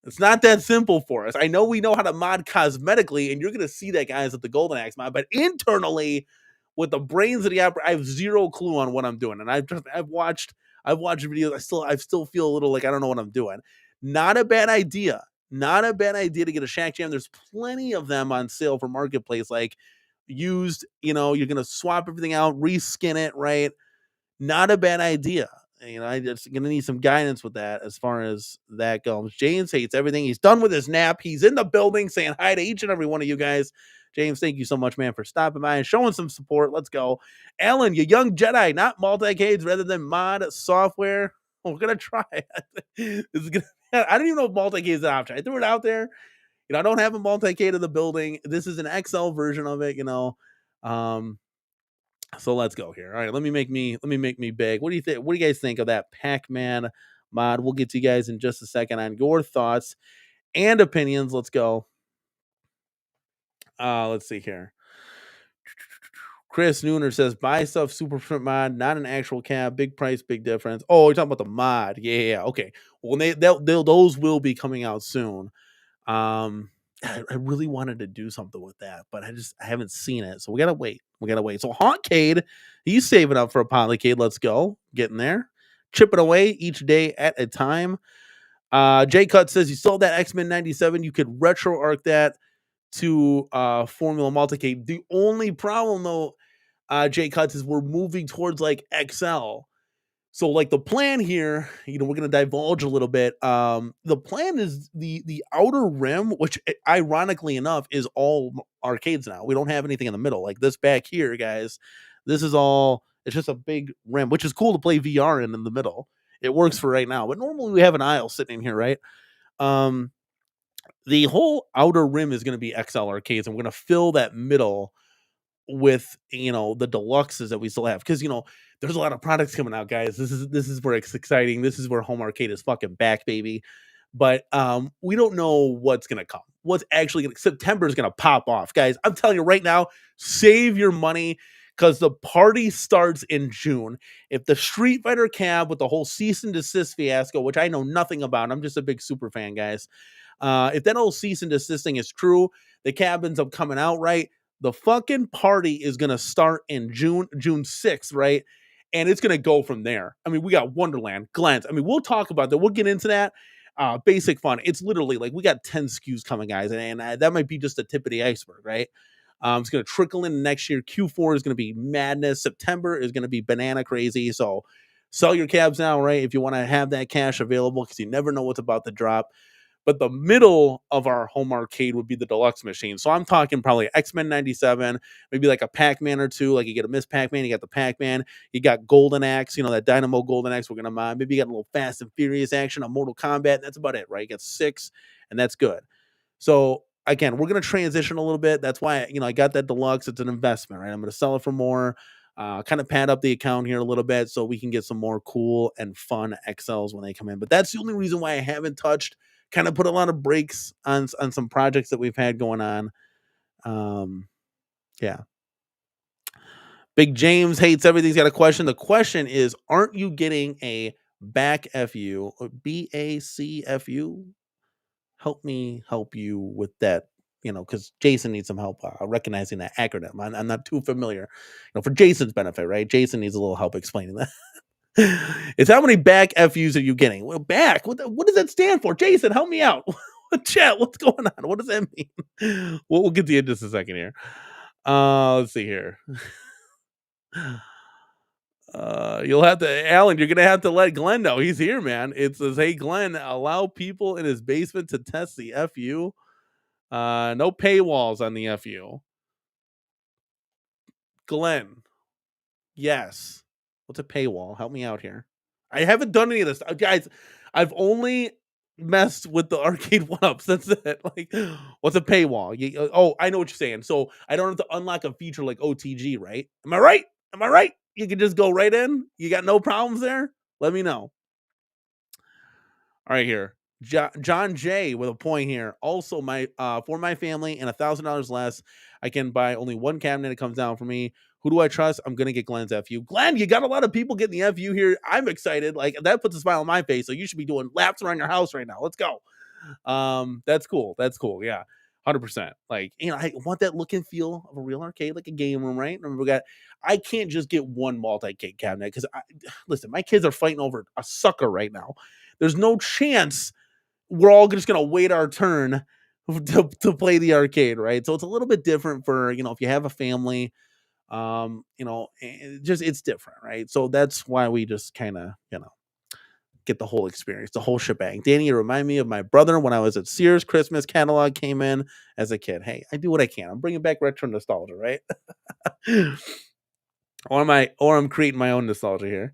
it's not that simple for us. I know we know how to mod cosmetically, and you're going to see that, guys, at the Golden Axe mod. But internally, with the brains of the opera, I have zero clue on what I'm doing. And I've watched videos. I still feel a little like I don't know what I'm doing. Not a bad idea. Not a bad idea to get a Shack Jam. There's plenty of them on sale for Marketplace, like used, you're going to swap everything out, reskin it, right? Not a bad idea. I just going to need some guidance with that as far as that goes. James hates everything. He's done with his nap. He's in the building saying hi to each and every one of you guys. James, thank you so much, man, for stopping by and showing some support. Let's go. Alan, you young Jedi, not multicades rather than mod software. We're going to try. This is going to I don't even know if multicade is an option. I threw it out there. I don't have a multicade in the building. This is an XL version of it, So let's go here. All right, let me make me big. What do you think? What do you guys think of that Pac-Man mod? We'll get to you guys in just a second on your thoughts and opinions. Let's go. Let's see here. Chris Nooner says, buy stuff super print mod, not an actual cab. Big price, big difference. Oh, you're talking about the mod. Yeah. Okay. Well, those will be coming out soon. I really wanted to do something with that, but I haven't seen it. So we gotta wait. So Hauntcade, he's saving up for a Polycade. Let's go. Getting there. Chipping away each day at a time. J Cut says you sold that X-Men 97. You could retro arc that to Formula Multicade. The only problem though, J Cuts, is we're moving towards like XL. So like the plan here, we're going to divulge a little bit. The plan is the outer rim, which ironically enough is all arcades now. We don't have anything in the middle. Like this back here, guys, this is all It's just a big rim, which is cool to play VR in the middle. It works for right now, but normally we have an aisle sitting in here, right? Um, the whole outer rim is going to be XL arcades, and we're going to fill that middle with the deluxes that we still have, because there's a lot of products coming out, guys. This is where it's exciting. This is where home arcade is fucking back, baby. But we don't know what's gonna come. What's actually gonna September is gonna pop off, guys. I'm telling you right now, save your money because the party starts in June. If the Street Fighter cab with the whole cease and desist fiasco, which I know nothing about, I'm just a big super fan, guys. If that whole cease and desisting is true, the cab ends up coming out right. The fucking party is gonna start in June 6th, right? And it's gonna go from there. I mean, we got Wonderland, Glens. I mean, we'll talk about that. We'll get into that. Basic fun. It's literally like we got 10 SKUs coming, guys, and that might be just the tip of the iceberg, right? It's gonna trickle in next year. Q4 is gonna be madness. September is gonna be banana crazy. So sell your cabs now, right? If you want to have that cash available, because you never know what's about to drop. But the middle of our home arcade would be the deluxe machine. So I'm talking probably X-Men 97, maybe like a Pac-Man or two. Like you get a Miss Pac-Man, you got the Pac-Man, you got Golden Axe, that Dynamo Golden Axe we're going to mine. Maybe you got a little Fast and Furious action, a Mortal Kombat. That's about it, right? You got 6, and that's good. So again, we're going to transition a little bit. That's why, I got that deluxe. It's an investment, right? I'm going to sell it for more. Kind of pad up the account here a little bit so we can get some more cool and fun XLs when they come in. But that's the only reason why I haven't touched, kind of put a lot of brakes on some projects that we've had going on. Yeah. Big James hates everything's got a question. The question is, aren't you getting a back FU or BACFU? Help me help you with that, because Jason needs some help recognizing that acronym. I'm not too familiar, for Jason's benefit, right? Jason needs a little help explaining that. It's how many back FUs are you getting? Well, back. What does that stand for? Jason, help me out. Chat, what's going on? What does that mean? We'll get to you in just a second here. Let's see here. You'll have to, Alan, you're gonna have to let Glenn know. He's here, man. It says, hey Glenn, allow people in his basement to test the FU. No paywalls on the FU. Glenn, yes. What's a paywall? Help me out here. I haven't done any of this, guys. I've only messed with the Arcade1ups. That's it. Like, what's a paywall? I know what you're saying. So I don't have to unlock a feature like OTG, right? Am I right? You can just go right in. You got no problems there. Let me know. All right, here. John J with a point here. Also, for my family and $1,000 less, I can buy only one cabinet. It comes down for me. Who do I trust? I'm gonna get Glenn's FU. Glenn, you got a lot of people getting the FU here. I'm excited. Like, that puts a smile on my face. So you should be doing laps around your house right now. Let's go. That's cool. Yeah. 100%. Like, I want that look and feel of a real arcade, like a game room, right? Remember, I can't just get one multi-cade cabinet because, listen, my kids are fighting over a sucker right now. There's no chance we're all just going to wait our turn to play the arcade, right? So it's a little bit different for, if you have a family, it's different, right? So that's why we just kind of, get the whole experience, the whole shebang. Danny, you remind me of my brother when I was at Sears. Christmas catalog came in as a kid. Hey, I do what I can. I'm bringing back retro nostalgia, right? or I'm creating my own nostalgia here.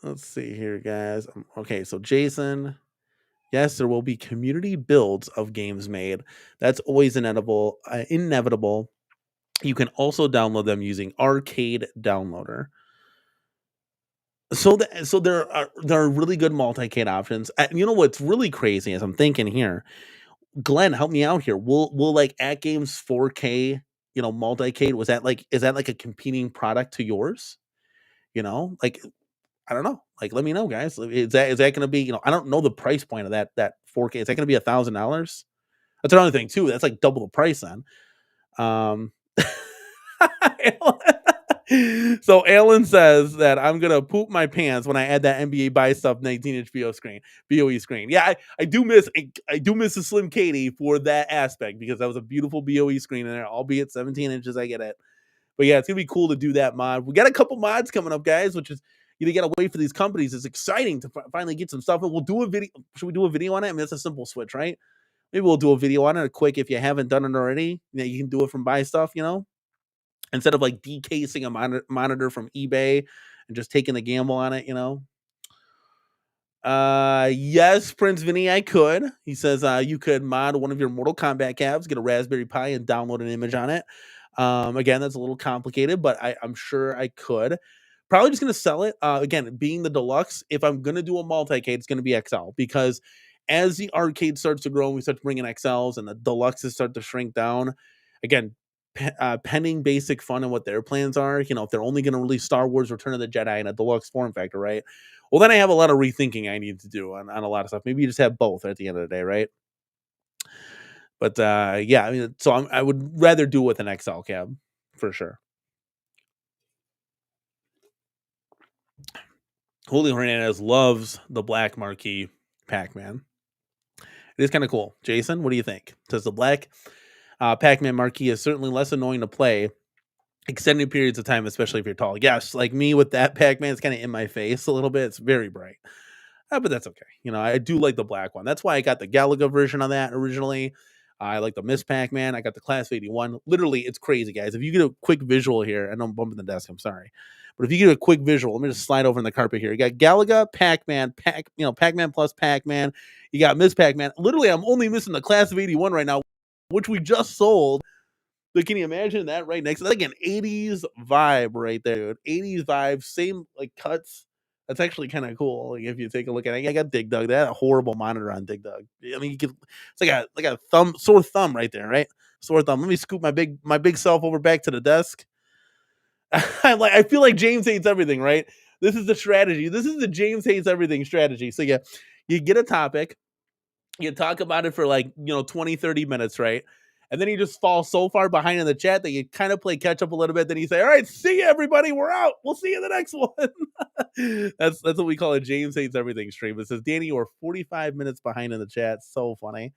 Let's see here, guys. Okay, so Jason, yes, there will be community builds of games made. That's always inevitable. You can also download them using Arcade Downloader. So there are really good multi-cade options. You know what's really crazy is I'm thinking here, Glenn, help me out here. Will like AtGames 4K, multi-cade, is that like a competing product to yours? Like, I don't know. Like, let me know, guys. Is that going to be, I don't know the price point of that 4K. Is that going to be $1,000? That's another thing too. That's like double the price then. So Alan says that I'm gonna poop my pants when I add that NBA buy stuff 19-inch BOE screen. Yeah, I do miss the Slim Katie for that aspect, because that was a beautiful BOE screen in there, albeit 17 inches. I get it, but yeah, it's gonna be cool to do that mod. We got a couple mods coming up, guys, which is, you gotta wait for these companies. It's exciting to finally get some stuff, and we'll do a video. Should we do a video on it? I mean, it's a simple switch, right? Maybe we'll do a video on it quick if you haven't done it already. You can do it from buy stuff, instead of like decasing a monitor from eBay and just taking the gamble on it, Yes, Prince Vinny, I could. He says you could mod one of your Mortal Kombat cabs, get a Raspberry Pi, and download an image on it. Again, that's a little complicated, but I'm sure I could. Probably just gonna sell it. Again, being the deluxe, if I'm gonna do a multicade, it's gonna be XL, because as the arcade starts to grow and we start to bring in XLs and the deluxes start to shrink down, again, pending basic fun and what their plans are, if they're only gonna release Star Wars Return of the Jedi in a deluxe form factor, right? Well, then I have a lot of rethinking I need to do on a lot of stuff. Maybe you just have both at the end of the day, right? But yeah, I mean, so I would rather do it with an XL cab for sure. Julio Hernandez loves the black marquee Pac-Man. It is kind of cool. Jason, what do you think? Says the black Pac-Man marquee is certainly less annoying to play extended periods of time, especially if you're tall. Yes, like me with that Pac-Man, it's kind of in my face a little bit. It's very bright. But that's okay. I do like the black one. That's why I got the Galaga version on that originally. I like the Miss Pac-Man. I got the Class of 81. Literally, it's crazy, guys. If you get a quick visual here, I know I'm bumping the desk, I'm sorry. But if you get a quick visual, let me just slide over in the carpet here. You got Galaga, Pac-Man, Pac-Man plus Pac-Man. You got Miss Pac-Man. Literally, I'm only missing the Class of 81 right now, which we just sold. But can you imagine that right next to that? Like an 80s vibe right there, dude. 80s vibe, same like cuts. That's actually kind of cool. Like if you take a look at it, I got Dig Dug. They had a horrible monitor on Dig Dug. I mean, it's like a sore thumb right there, right? Sore thumb. Let me scoop my big self over back to the desk. I feel like James hates everything, right? This is the strategy. This is the James hates everything strategy. So yeah, you get a topic, you talk about it for like 20, 30 minutes, right? And then you just fall so far behind in the chat that you kind of play catch up a little bit. Then you say, all right, see you, everybody. We're out. We'll see you in the next one. That's what we call a James Hates Everything stream. It says, Danny, you are 45 minutes behind in the chat. So funny.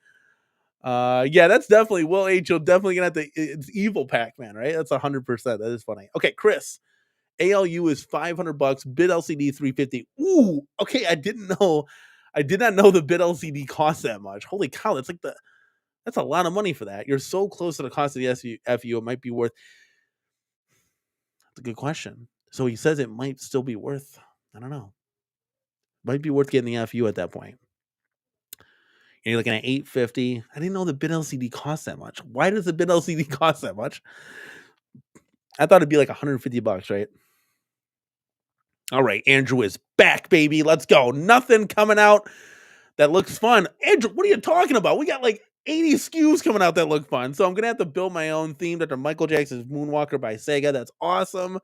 Yeah, that's definitely Will H. You're definitely going to have to. It's evil Pac-Man, right? That's 100%. That is funny. Okay, Chris. ALU is $500. Bid LCD $350. Ooh, okay. I did not know the bid LCD cost that much. Holy cow, that's a lot of money for that. You're so close to the cost of the FU. It might be worth. That's a good question. So he says it might still be worth. I don't know. Might be worth getting the FU at that point. And you're looking at $850. I didn't know the bid LCD cost that much. Why does the bid LCD cost that much? I thought it'd be like $150, right? All right, Andrew is back, baby. Let's go. Nothing coming out that looks fun. Andrew, what are you talking about? We got like 80 SKUs coming out that look fun. So I'm going to have to build my own theme after Michael Jackson's Moonwalker by Sega. That's awesome.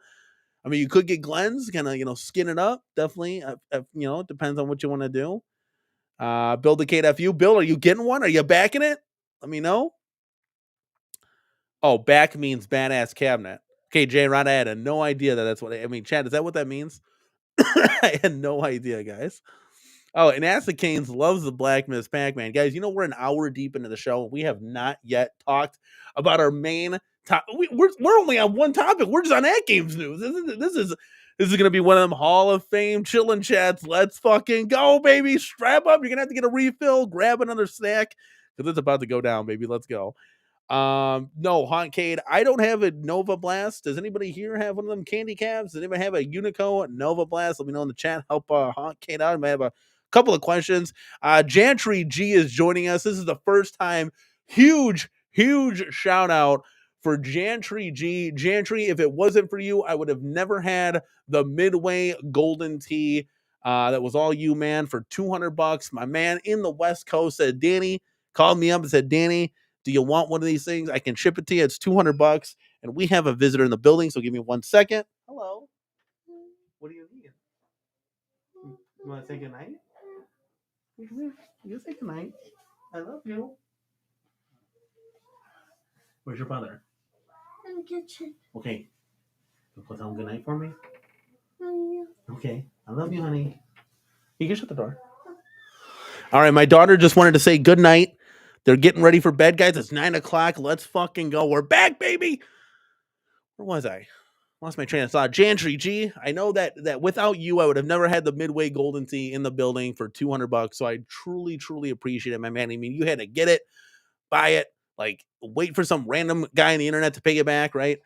I mean, you could get Glenn's, kind of, skin it up. Definitely. It depends on what you want to do. Build the KFU. Bill, are you getting one? Are you backing it? Let me know. Oh, back means badass cabinet. Okay, J. Rod, I had no idea that's what I mean. Chad, is that what that means? I had no idea, guys. Oh, and Acid Canes loves the Black Miss Pac-Man. Guys, we're an hour deep into the show. We have not yet talked about our main topic. We're only on one topic. We're just on AtGames news. This is going to be one of them Hall of Fame chillin' chats. Let's fucking go, baby. Strap up. You're going to have to get a refill. Grab another snack because it's about to go down, baby. Let's go. No, Hauntcade. I don't have a Nova Blast. Does anybody here have one of them candy cabs? Does anybody have a Unico Nova Blast? Let me know in the chat. Help Hauntcade out. I might have a couple of questions. Jantry G is joining us. This is the first time. Huge shout out for Jantry G. Jantry, if it wasn't for you, I would have never had the Midway Golden Tee. That was all you, man, for $200. My man in the West Coast said, Danny, called me up and said, Danny, do you want one of these things? I can ship it to you. It's $200. And we have a visitor in the building, so give me 1 second. Hello. What do you need? You want to say goodnight? You say goodnight. I love you. Where's your brother? In the kitchen. Okay. You want to tell him goodnight for me? Okay. I love you, honey. You can shut the door. All right. My daughter just wanted to say goodnight. They're getting ready for bed, guys. It's 9 o'clock. Let's fucking go. We're back, baby. Where was I? lost my train of thought. Jantry G, I know that without you, I would have never had the Midway Golden Tee in the building for $200. So I truly, truly appreciate it, my man. I mean, you had to get it, buy it, like wait for some random guy on the internet to pay it back, right?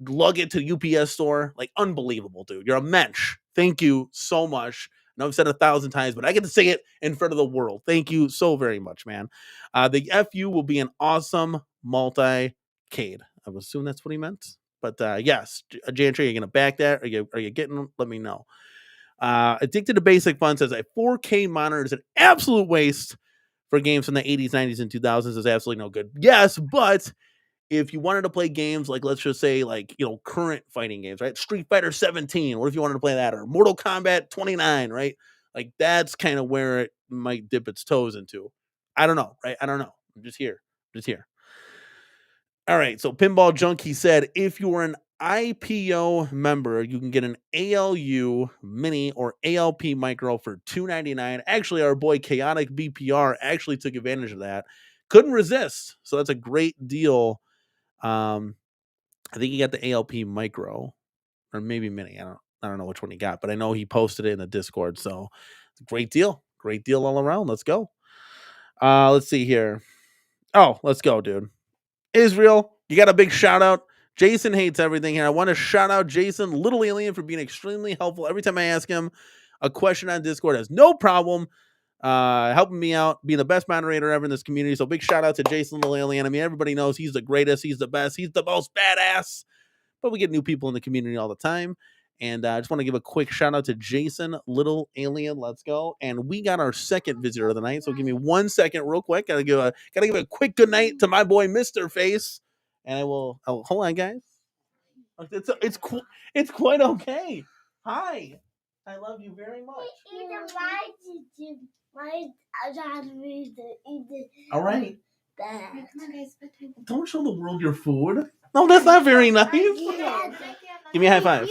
Lug it to the UPS store. Like, unbelievable, dude. You're a mensch. Thank you so much. I know I've said 1,000 times, but I get to say it in front of the world. Thank you so very much, man. The FU will be an awesome multicade. I would assume that's what he meant. But yes, Jantry, are you going to back that? Are you getting them? Let me know. Addicted to Basic Fun says a 4K monitor is an absolute waste for games from the 80s, 90s, and 2000s. Is absolutely no good. Yes, but if you wanted to play games like, let's just say, like, current fighting games, right? Street Fighter 17. What if you wanted to play that? Or Mortal Kombat 29, right? Like, that's kind of where it might dip its toes into. I don't know, right? I don't know. I'm just here. All right. So Pinball Junkie said, if you were an IPO member, you can get an ALU mini or ALP micro for $2.99. Actually, our boy Chaotic BPR actually took advantage of that. Couldn't resist. So that's a great deal. I think he got the ALP micro or maybe mini. I don't know which one he got, but I know he posted it in the Discord. So it's a great deal. Great deal all around. Let's go. Let's see here. Oh, let's go, dude. Israel, you got a big shout out. Jason hates everything here. I want to shout out Jason, Little Alien, for being extremely helpful. Every time I ask him a question on Discord, has no problem helping me out, being the best moderator ever in this community. So big shout out to Jason, Little Alien. I mean, everybody knows he's the greatest, he's the best, he's the most badass. But we get new people in the community all the time. And I just want to give a quick shout out to Jason, Little Alien. Let's go. And we got our second visitor of the night. So give me 1 second, real quick. Gotta give a quick good night to my boy, Mr. Face. And I will. Oh, hold on, guys. It's cool. It's quite okay. Hi. I love you very much. All right. Come on, guys. Don't show the world your food. No, that's not very nice. Give me a high five.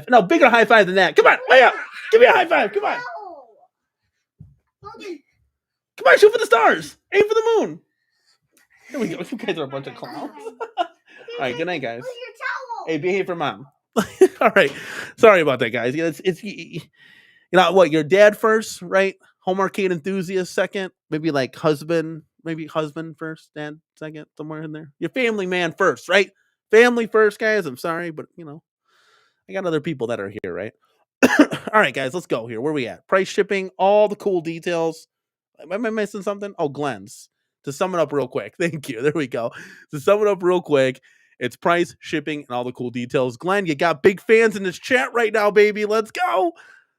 No, bigger high five than that. Come on, way up. Give me a high five. Come on. Come on, shoot for the stars. Aim for the moon. There we go. You guys are a bunch of clowns. All right, good night, guys. Hey, behave for mom. All right. Sorry about that, guys. It's what, your dad first, right? Home arcade enthusiast second, maybe like husband first, dad second, somewhere in there. Your family man first, right? Family first, guys. I'm sorry, but I got other people that are here, right? All right, guys, let's go here. Where we at? Price, shipping, all the cool details. Am I missing something? Oh, Glenn's. To sum it up real quick. Thank you. There we go. To sum it up real quick, it's price, shipping, and all the cool details. Glenn, you got big fans in this chat right now, baby. Let's go.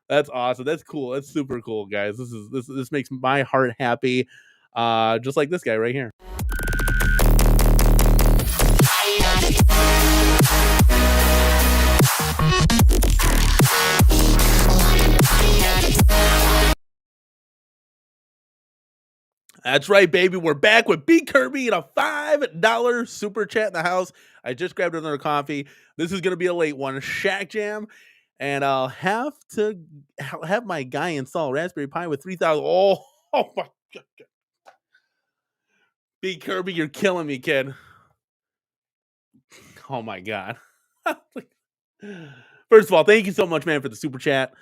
That's awesome. That's cool. That's super cool, guys. This makes my heart happy. Just like this guy right here. That's right, baby. We're back with B Kirby and a $5 super chat in the house. I just grabbed another coffee. This is going to be a late one. Shack Jam. And I'll have to have my guy install Raspberry Pi with 3,000. Oh my God. B Kirby, you're killing me, kid. Oh my God. First of all, thank you so much, man, for the super chat.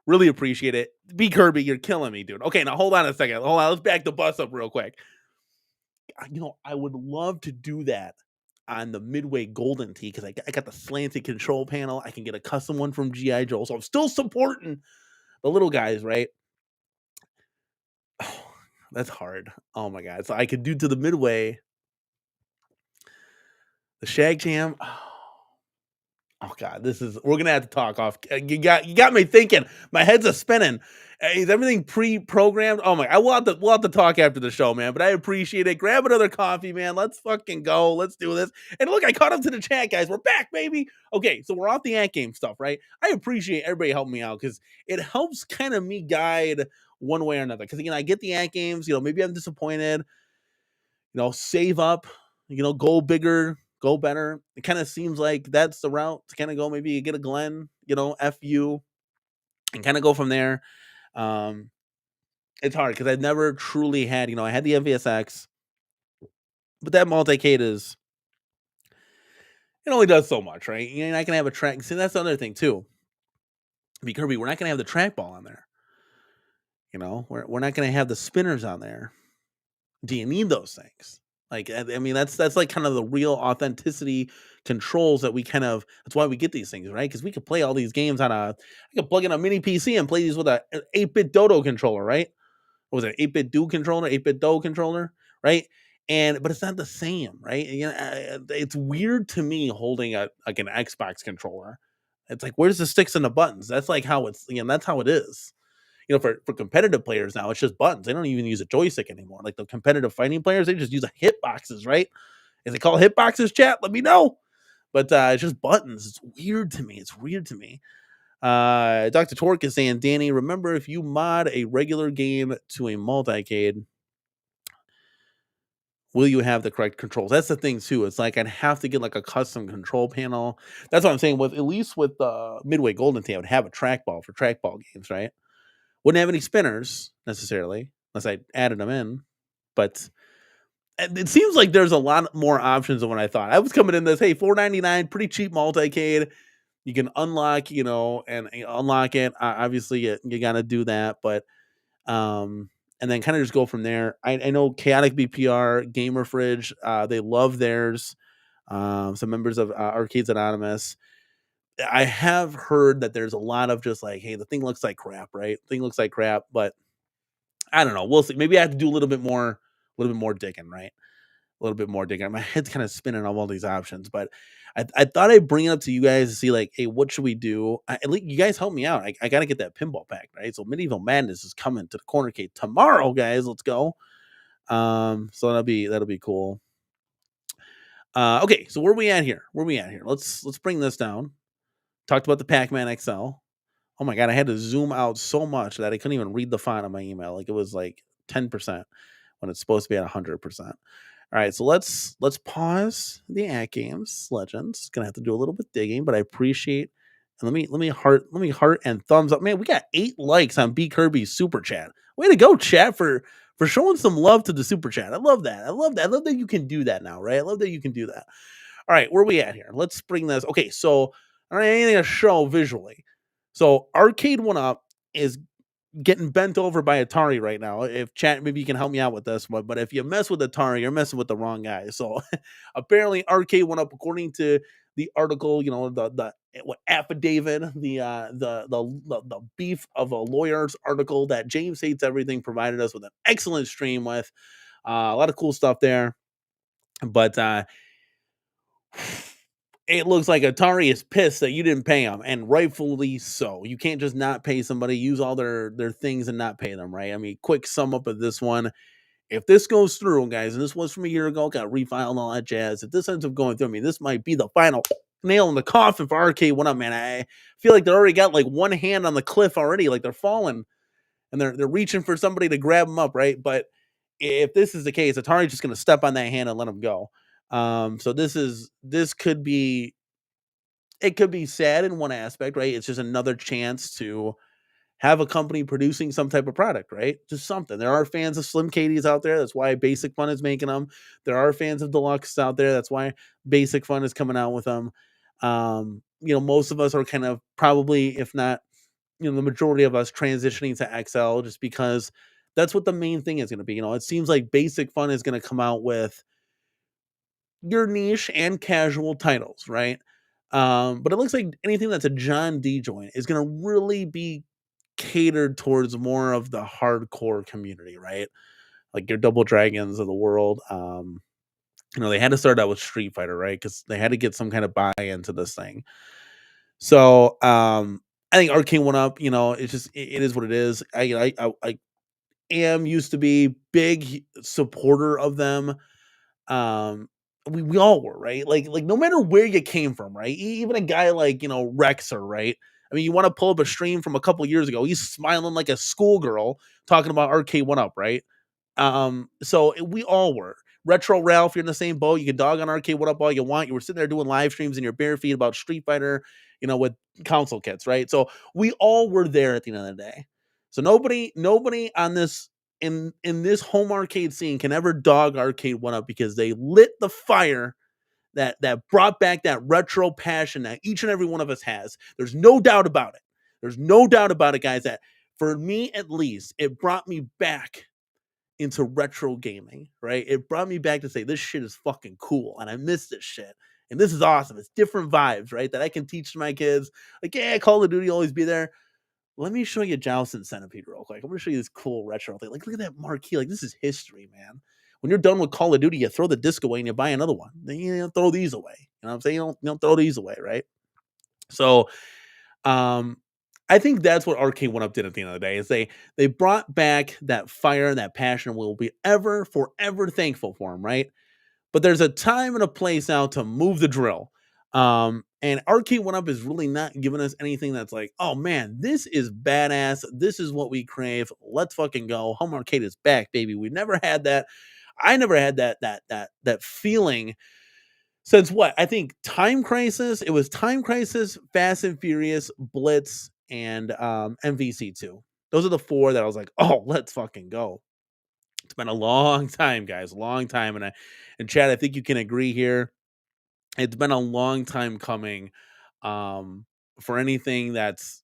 Really appreciate it. B Kirby, you're killing me, dude. Okay, now hold on a second. Hold on. Let's back the bus up real quick. I would love to do that on the Midway Golden Tee because I got the slanted control panel. I can get a custom one from G.I. Joe. So I'm still supporting the little guys, right? Oh, that's hard. Oh my God. So I could do to the Midway. The Shag Jam. Oh God, we're gonna have to talk off. You got me thinking. My head's a spinning. Is everything pre-programmed? Oh my! We'll have to talk after the show, man. But I appreciate it. Grab another coffee, man. Let's fucking go. Let's do this. And look, I caught up to the chat, guys. We're back, baby. Okay, so we're off the AtGames stuff, right? I appreciate everybody helping me out because it helps kind of me guide one way or another. Because I get the AtGames. Maybe I'm disappointed. Save up. Go bigger. Go better. It kind of seems like that's the route to kind of go. Maybe you get a Glenn, FU, and kind of go from there. It's hard because I've never truly had, I had the MVSX, but that Multicade It only does so much, right? You're not gonna have a track. See, that's the other thing too. Kirby, we're not gonna have the trackball on there. We're not gonna have the spinners on there. Do you need those things? Like, I mean, that's like kind of the real authenticity controls that we kind of. That's why we get these things, right? Because we could play all these games on a. I could plug in a mini PC and play these with a 8-bit Dodo controller, right? What was it, 8-bit Do controller, 8-bit Do controller, right? But it's not the same, right? It's weird to me holding like an Xbox controller. It's like, where's the sticks and the buttons? That's like how it's, that's how it is. For competitive players now, it's just buttons. They don't even use a joystick anymore. Like the competitive fighting players, they just use a hitboxes, right? Is it called hitboxes, chat? Let me know. But it's just buttons. It's weird to me. It's weird to me. Dr. Torque is saying, Danny, remember if you mod a regular game to a multicade, will you have the correct controls? That's the thing too. It's like I'd have to get like a custom control panel. That's what I'm saying. With at least with Midway Golden Tee, I would have a trackball for trackball games, right? Wouldn't have any spinners necessarily unless I added them in. But it seems like there's a lot more options than what I thought. I was coming in this, hey, $4.99, pretty cheap multicade. You can unlock, and unlock it. Obviously, you got to do that, but and then kind of just go from there. I know Chaotic BPR, Gamer Fridge, they love theirs. Some members of Arcades Anonymous. I have heard that there's a lot of just like, hey, the thing looks like crap, right? Thing looks like crap, but I don't know. We'll see. Maybe I have to do a little bit more digging, right? A little bit more digging. My head's kind of spinning on all these options, but I thought I'd bring it up to you guys to see, like, hey, what should we do? At least you guys help me out. I got to get that pinball pack, right? So Medieval Madness is coming to the CornerCade tomorrow, guys. Let's go. So that'll be cool. Okay, so where are we at here? Let's bring this down. Talked about the Pac-Man XL. Oh my god, I had to zoom out so much that I couldn't even read the font on my email. Like it was like 10% when it's supposed to be at 100%. All right, so let's pause the AtGames Legends. Gonna have to do a little bit digging, but I appreciate. And let me heart and thumbs up. Man, we got 8 likes on B Kirby's super chat. Way to go, chat, for showing some love to the super chat. I love that. I love that you can do that now, right? I love that you can do that. All right, where are we at here? Let's bring this. Okay, so all right, anything to show visually. So Arcade1up is getting bent over by Atari right now. If chat, maybe you can help me out with this one. But if you mess with Atari, you're messing with the wrong guy. So apparently, Arcade1up, according to the article, the affidavit, the beef of a lawyer's article that James Hates Everything provided us with an excellent stream with a lot of cool stuff there. But it looks like Atari is pissed that you didn't pay them, and rightfully so. You can't just not pay somebody, use all their things and not pay them, right? I mean, quick sum up of this one. If this goes through, guys, and this was from a year ago, got refiled and all that jazz. If this ends up going through, I mean, this might be the final nail in the coffin for Arcade1up, man. I feel like they already got like one hand on the cliff already, like they're falling and they're reaching for somebody to grab them up, right? But if this is the case, Atari's just going to step on that hand and let them go. So this could be, it could be sad in one aspect, right? It's just another chance to have a company producing some type of product, right? Just something. There are fans of Slim Katie's out there. That's why Basic Fun is making them. There are fans of Deluxe out there. That's why Basic Fun is coming out with them. Most of us are kind of probably, if not, the majority of us transitioning to XL just because that's what the main thing is going to be. It seems like Basic Fun is going to come out with your niche and casual titles, right? But it looks like anything that's a John D joint is going to really be catered towards more of the hardcore community, right? Like your Double Dragons of the world. They had to start out with Street Fighter, right? Because they had to get some kind of buy-in to this thing. So I think Arcade1up, it's just it is what it is. I am used to be big supporter of them. We all were, right? Like no matter where you came from, right? Even a guy like Rexer, right? I mean, you want to pull up a stream from a couple years ago. He's smiling like a schoolgirl talking about Arcade1up, right? So we all were. Retro Ralph, you're in the same boat. You can dog on Arcade1up all you want. You were sitting there doing live streams in your bare feet about Street Fighter, with console kits, right? So we all were there at the end of the day. So nobody on this in this home arcade scene can ever dog Arcade1up because they lit the fire that brought back that retro passion that each and every one of us has. There's no doubt about it. There's no doubt about it, guys, that for me at least, it brought me back into retro gaming, right? It brought me back to say this shit is fucking cool and I miss this shit. And this is awesome. It's different vibes, right? That I can teach to my kids. Like, yeah, Call of Duty always be there. Let me show you Joust and Centipede real quick. I'm gonna show you this cool retro thing. Like, look at that marquee. Like, this is history, man. When you're done with Call of Duty, you throw the disc away and you buy another one. Then you don't throw these away. You know what I'm saying? You don't throw these away, right? So um I think that's what Arcade1up did at the end of the day is they brought back that fire, that passion. We'll be forever thankful for them, right? But there's a time and a place now to move the drill. And Arcade1up is really not giving us anything that's like, oh man, this is badass. This is what we crave. Let's fucking go. Home arcade is back, baby. We never had that. I never had that feeling since what? I think Time Crisis. It was Time Crisis, Fast and Furious, Blitz, and MVC2. Those are the four that I was like, oh, let's fucking go. It's been a long time, guys, long time. And Chad, I think you can agree here. It's been a long time coming for anything that's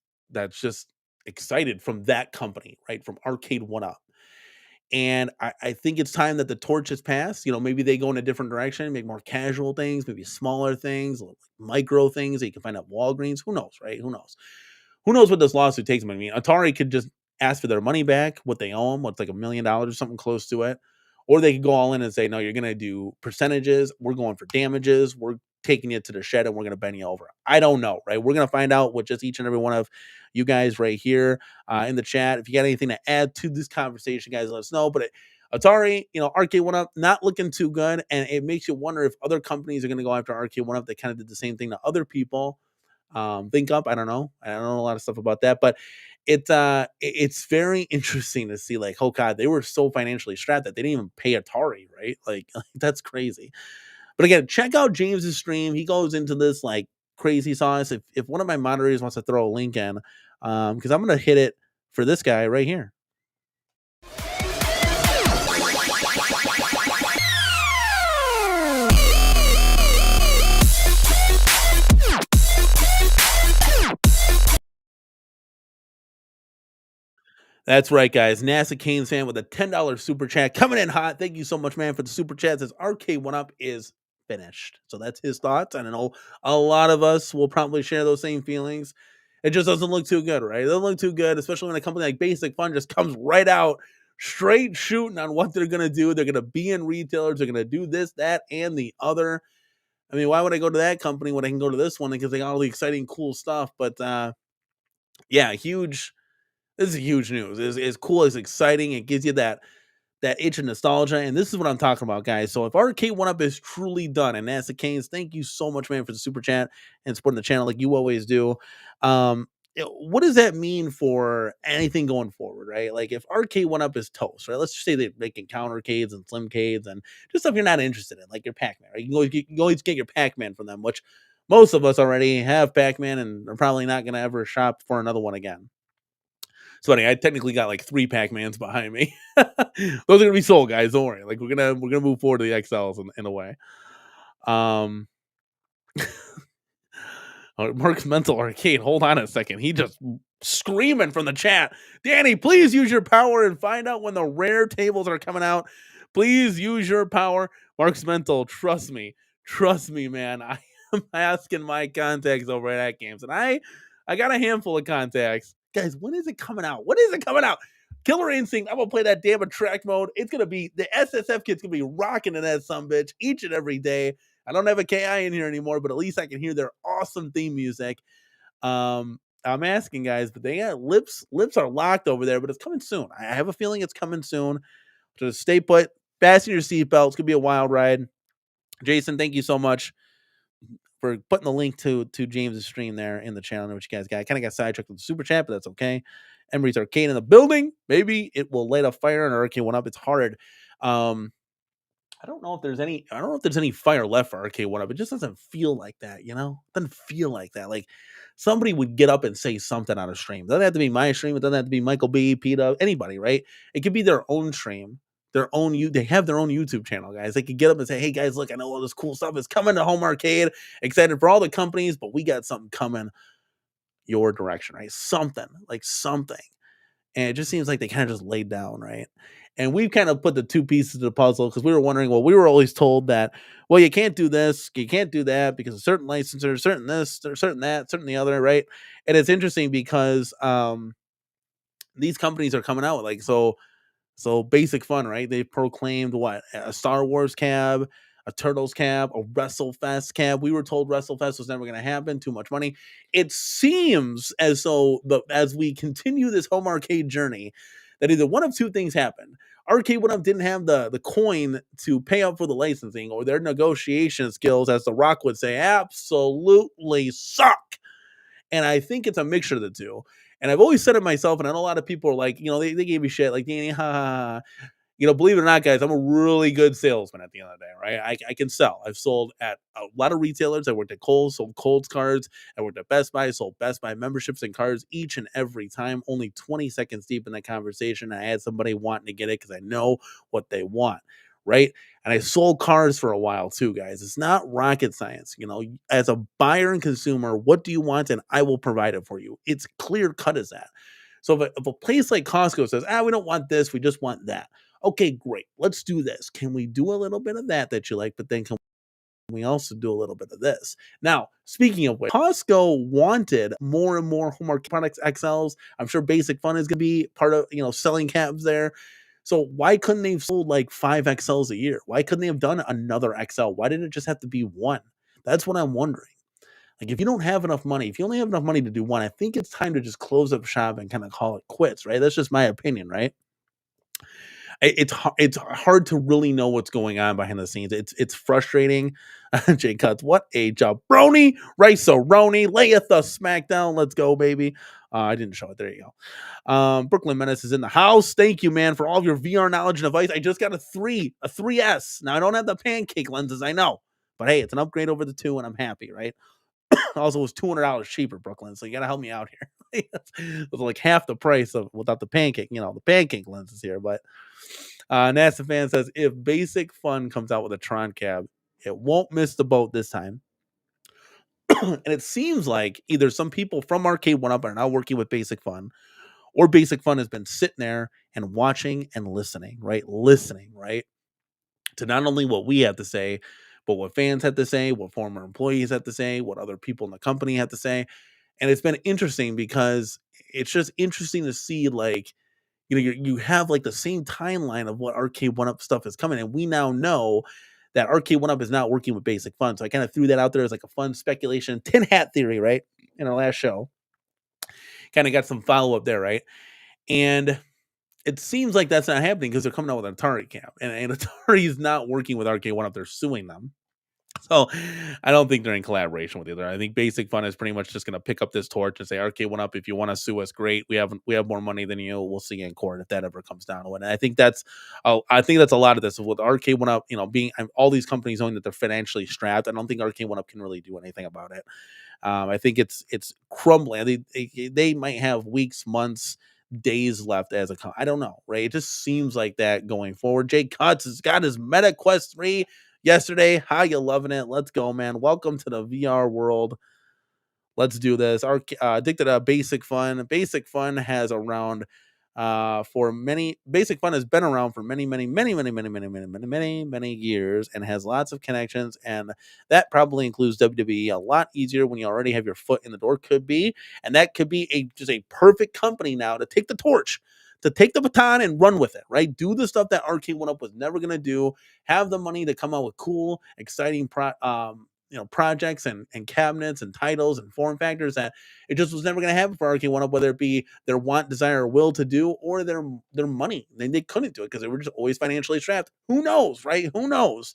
just excited from that company, right? From Arcade1up. And I think it's time that the torch has passed. You know, maybe they go in a different direction, make more casual things, maybe smaller things, micro things that you can find at Walgreens. Who knows, right? Who knows? Who knows what this lawsuit takes them? I mean, Atari could just ask for their money back, what they owe them, what's like $1 million or something close to it. Or they could go all in and say, no, you're going to do percentages. We're going for damages. We're taking it to the shed and we're going to bend you over. I don't know, right? We're going to find out with just each and every one of you guys right here in the chat. If you got anything to add to this conversation, guys, let us know. But Atari, you know, Arcade1up, not looking too good. And it makes you wonder if other companies are going to go after Arcade1up. They kind of did the same thing to other people. Think Up, I don't know. I don't know a lot of stuff about that. But it's very interesting to see, like, oh god, they were so financially strapped that they didn't even pay Atari, right? Like that's crazy. But again, check out James's stream. He goes into this like crazy sauce. If one of my moderators wants to throw a link in, because I'm gonna hit it for this guy right here. That's right, guys. NASA Canes fan with a $10 super chat coming in hot. Thank you so much, man, for the super chat. Says Arcade1up is finished. So that's his thoughts. I know a lot of us will probably share those same feelings. It just doesn't look too good, right? It doesn't look too good, especially when a company like Basic Fun just comes right out, straight shooting on what they're going to do. They're going to be in retailers. They're going to do this, that, and the other. I mean, why would I go to that company when I can go to this one? Because they got all the exciting, cool stuff. But yeah, huge. This is huge news. It's cool. It's exciting. It gives you that itch of nostalgia. And this is what I'm talking about, guys. So if Arcade1up is truly done, and that's the case, thank you so much, man, for the super chat and supporting the channel like you always do. What does that mean for anything going forward, right? Like if Arcade1up is toast, right? Let's just say they're making CornerCades and SlimCades and just stuff you're not interested in, like your Pac-Man, right? You can always get your Pac-Man from them, which most of us already have Pac-Man and are probably not going to ever shop for another one again. It's funny. I technically got like 3 Pac-Mans behind me. Those are gonna be sold, guys. Don't worry. Like we're gonna move forward to the XLs in a way. Mark's Mental Arcade. Hold on a second. He just screaming from the chat. Danny, please use your power and find out when the rare tables are coming out. Please use your power. Mark's Mental. Trust me, man. I am asking my contacts over at AtGames, and I got a handful of contacts. Guys, when is it coming out? When is it coming out? Killer Instinct, I'm gonna play that damn attract mode. It's gonna be the SSF kid's gonna be rocking in that sumbitch each and every day. I don't have a KI in here anymore, but at least I can hear their awesome theme music. I'm asking, guys, but they got lips are locked over there, but it's coming soon. I have a feeling it's coming soon. So stay put, fasten your seatbelt. It's gonna be a wild ride. Jason, thank you so much for putting the link to James's stream there in the channel. What you guys got? I kind of got sidetracked with the super chat, but that's okay. Emery's Arcade in the building. Maybe it will light a fire on Arcade1up. It's hard. I don't know if there's any fire left for Arcade1up. It just doesn't feel like that, you know? It doesn't feel like that. Like somebody would get up and say something on a stream. It doesn't have to be my stream. It doesn't have to be Michael B, Peta, anybody, right? It could be their own stream they have their own YouTube channel, guys. They could get up and say, hey guys, look, I know all this cool stuff is coming to Home Arcade. Excited for all the companies, but we got something coming your direction, right? Something like something. And it just seems like they kind of just laid down, right? And we've kind of put the two pieces of the puzzle because we were wondering, well, we were always told that, well, you can't do this, you can't do that because of certain licensors, certain this, certain that, certain the other, right? And it's interesting because these companies are coming out like so Basic Fun, right? They proclaimed what? A Star Wars cab, a Turtles cab, a WrestleFest cab. We were told WrestleFest was never going to happen. Too much money. It seems as though as we continue this home arcade journey, that either one of two things happened. Arcade1up didn't have the coin to pay up for the licensing, or their negotiation skills, as The Rock would say, absolutely suck. And I think it's a mixture of the two. And I've always said it myself, and I know a lot of people are like, they gave me shit, like, Danny, ha, ha, ha. Believe it or not, guys, I'm a really good salesman at the end of the day, right? I can sell. I've sold at a lot of retailers. I worked at Kohl's, sold Kohl's cards. I worked at Best Buy, sold Best Buy memberships and cards each and every time. Only 20 seconds deep in the conversation, I had somebody wanting to get it because I know what they want, right? And I sold cars for a while too, guys. It's not rocket science. As a buyer and consumer, what do you want? And I will provide it for you. It's clear cut as that. So if a place like Costco says, we don't want this, we just want that. Okay, great. Let's do this. Can we do a little bit of that you like, but then can we also do a little bit of this? Now, speaking of which, Costco wanted more and more Hallmark products XLs. I'm sure Basic Fun is going to be part of, selling cabs there. So why couldn't they have sold like 5 XLs a year? Why couldn't they have done another XL? Why did it just have to be one? That's what I'm wondering. Like, if you don't have enough money, if you only have enough money to do one, I think it's time to just close up shop and kind of call it quits, right? That's just my opinion, right? It's hard to really know what's going on behind the scenes. It's frustrating. Jay Cuts, what a jabroni, rice-a-roni, layeth the smackdown. Let's go, baby. I didn't show it. There you go. Brooklyn Menace is in the house. Thank you, man, for all of your VR knowledge and advice. I just got a 3S. Now I don't have the pancake lenses, I know, but hey, it's an upgrade over the 2, and I'm happy, right? Also, it was $200 cheaper, Brooklyn. So you gotta help me out here. It was like half the price of without the pancake, the pancake lenses here. But NASA fan says if Basic Fun comes out with a Tron cab, it won't miss the boat this time. And it seems like either some people from Arcade1up are now working with Basic Fun, or Basic Fun has been sitting there and watching and listening, right? Listening, right? To not only what we have to say, but what fans have to say, what former employees have to say, what other people in the company have to say. And it's been interesting because it's just interesting to see, like, you have like the same timeline of what Arcade1up stuff is coming, and we now know that Arcade1up is not working with Basic Fun. So I kind of threw that out there as like a fun speculation, tin hat theory, right? In our last show, kind of got some follow up there, right? And it seems like that's not happening because they're coming out with an Atari camp, and Atari is not working with Arcade1up. They're suing them. So I don't think they're in collaboration with either. I think Basic Fun is pretty much just going to pick up this torch and say, Arcade1up, if you want to sue us, great. We have more money than you. We'll see you in court if that ever comes down to it. And I think that's a lot of this with Arcade1up, being all these companies knowing that they're financially strapped. I don't think Arcade1up can really do anything about it. I think it's crumbling. They might have weeks, months, days left as a I don't know, right? It just seems like that going forward. Jay Cuts has got his Meta Quest 3 yesterday. How you loving it? Let's go, man. Welcome to the VR world. Let's do this. Our addicted to Basic Fun. Basic Fun has around for many. Basic Fun has been around for many years and has lots of connections. And that probably includes WWE. A lot easier when you already have your foot in the door. Could be, and that could be just a perfect company now to take the torch, to take the baton and run with it. Right? Do the stuff that Arcade1up was never gonna do. Have the money to come out with cool, exciting projects and cabinets and titles and form factors that it just was never going to happen for Arcade1up, whether it be their want, desire, or will to do, or their money. They couldn't do it because they were just always financially strapped. Who knows, right? Who knows?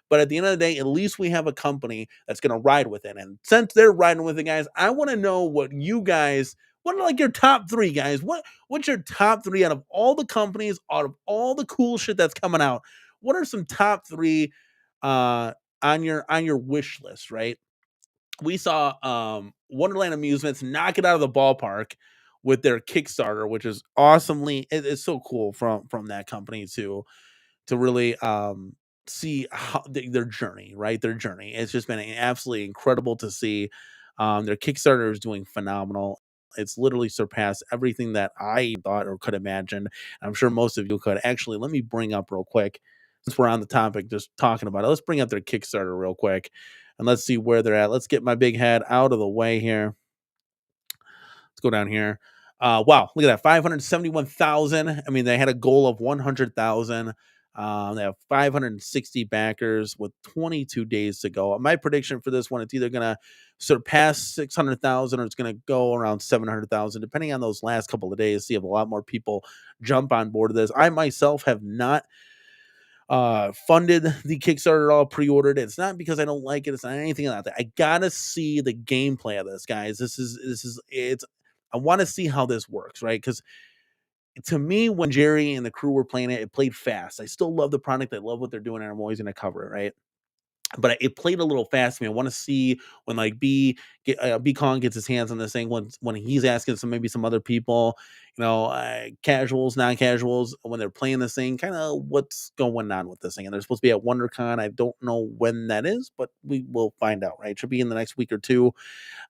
But at the end of the day, at least we have a company that's going to ride with it. And since they're riding with it, guys, I want to know what are like your top 3, guys? What's your top 3 out of all the companies, out of all the cool shit that's coming out? What are some top 3 on your wish list, right? We saw Wonderland Amusements knock it out of the ballpark with their Kickstarter, which is awesomely it's so cool from that company too. to really see how their journey, right? Their journey. It's just been absolutely incredible to see. Their Kickstarter is doing phenomenal. It's literally surpassed everything that I thought or could imagine. I'm sure most of you could. Actually, let me bring up real quick, since we're on the topic, just talking about it. Let's bring up their Kickstarter real quick and let's see where they're at. Let's get my big head out of the way here. Let's go down here. Wow, look at that, 571,000. I mean, they had a goal of 100,000. They have 560 backers with 22 days to go. My prediction for this one, it's either going to surpass 600,000 or it's going to go around 700,000, depending on those last couple of days. See if a lot more people jump on board of this. I myself have not funded the Kickstarter at all, pre-ordered it. It's not because I don't like it. It's not anything like that. I gotta see the gameplay of this, guys. It's I want to see how this works, right? Because to me, when Jerry and the crew were playing it, it played fast. I still love the product. I love what they're doing, and I'm always going to cover it, right? But it played a little fast to me. I want to see when like B Kong gets his hands on this thing when he's asking maybe some other people, casuals, non-casuals, when they're playing this thing, kind of what's going on with this thing. And they're supposed to be at WonderCon. I don't know when that is, but we will find out, right? It should be in the next week or two.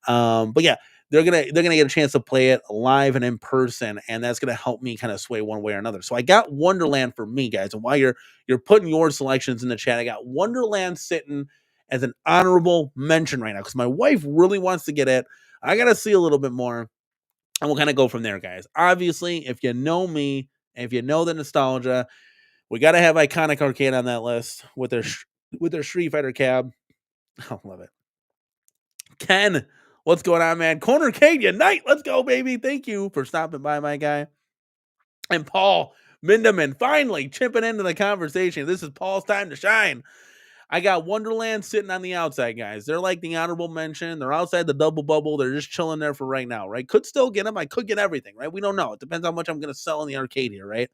But yeah, they're gonna get a chance to play it live and in person, and that's gonna help me kind of sway one way or another. So I got Wonderland for me, guys. And while you're putting your selections in the chat, I got Wonderland sitting as an honorable mention right now because my wife really wants to get it. I gotta see a little bit more, and we'll kind of go from there, guys. Obviously, if you know me, and if you know the nostalgia, we gotta have Iconic Arcade on that list with their Street Fighter cab. I love it. Ken, what's going on, man? CornerCade unite. Let's go, baby. Thank you for stopping by, my guy. And Paul Mindeman finally chipping into the conversation. This is Paul's time to shine. I got Wonderland sitting on the outside, guys. They're like the honorable mention. They're outside the double bubble. They're just chilling there for right now, right? Could still get them. I could get everything, right? We don't know. It depends how much I'm going to sell in the arcade here, right?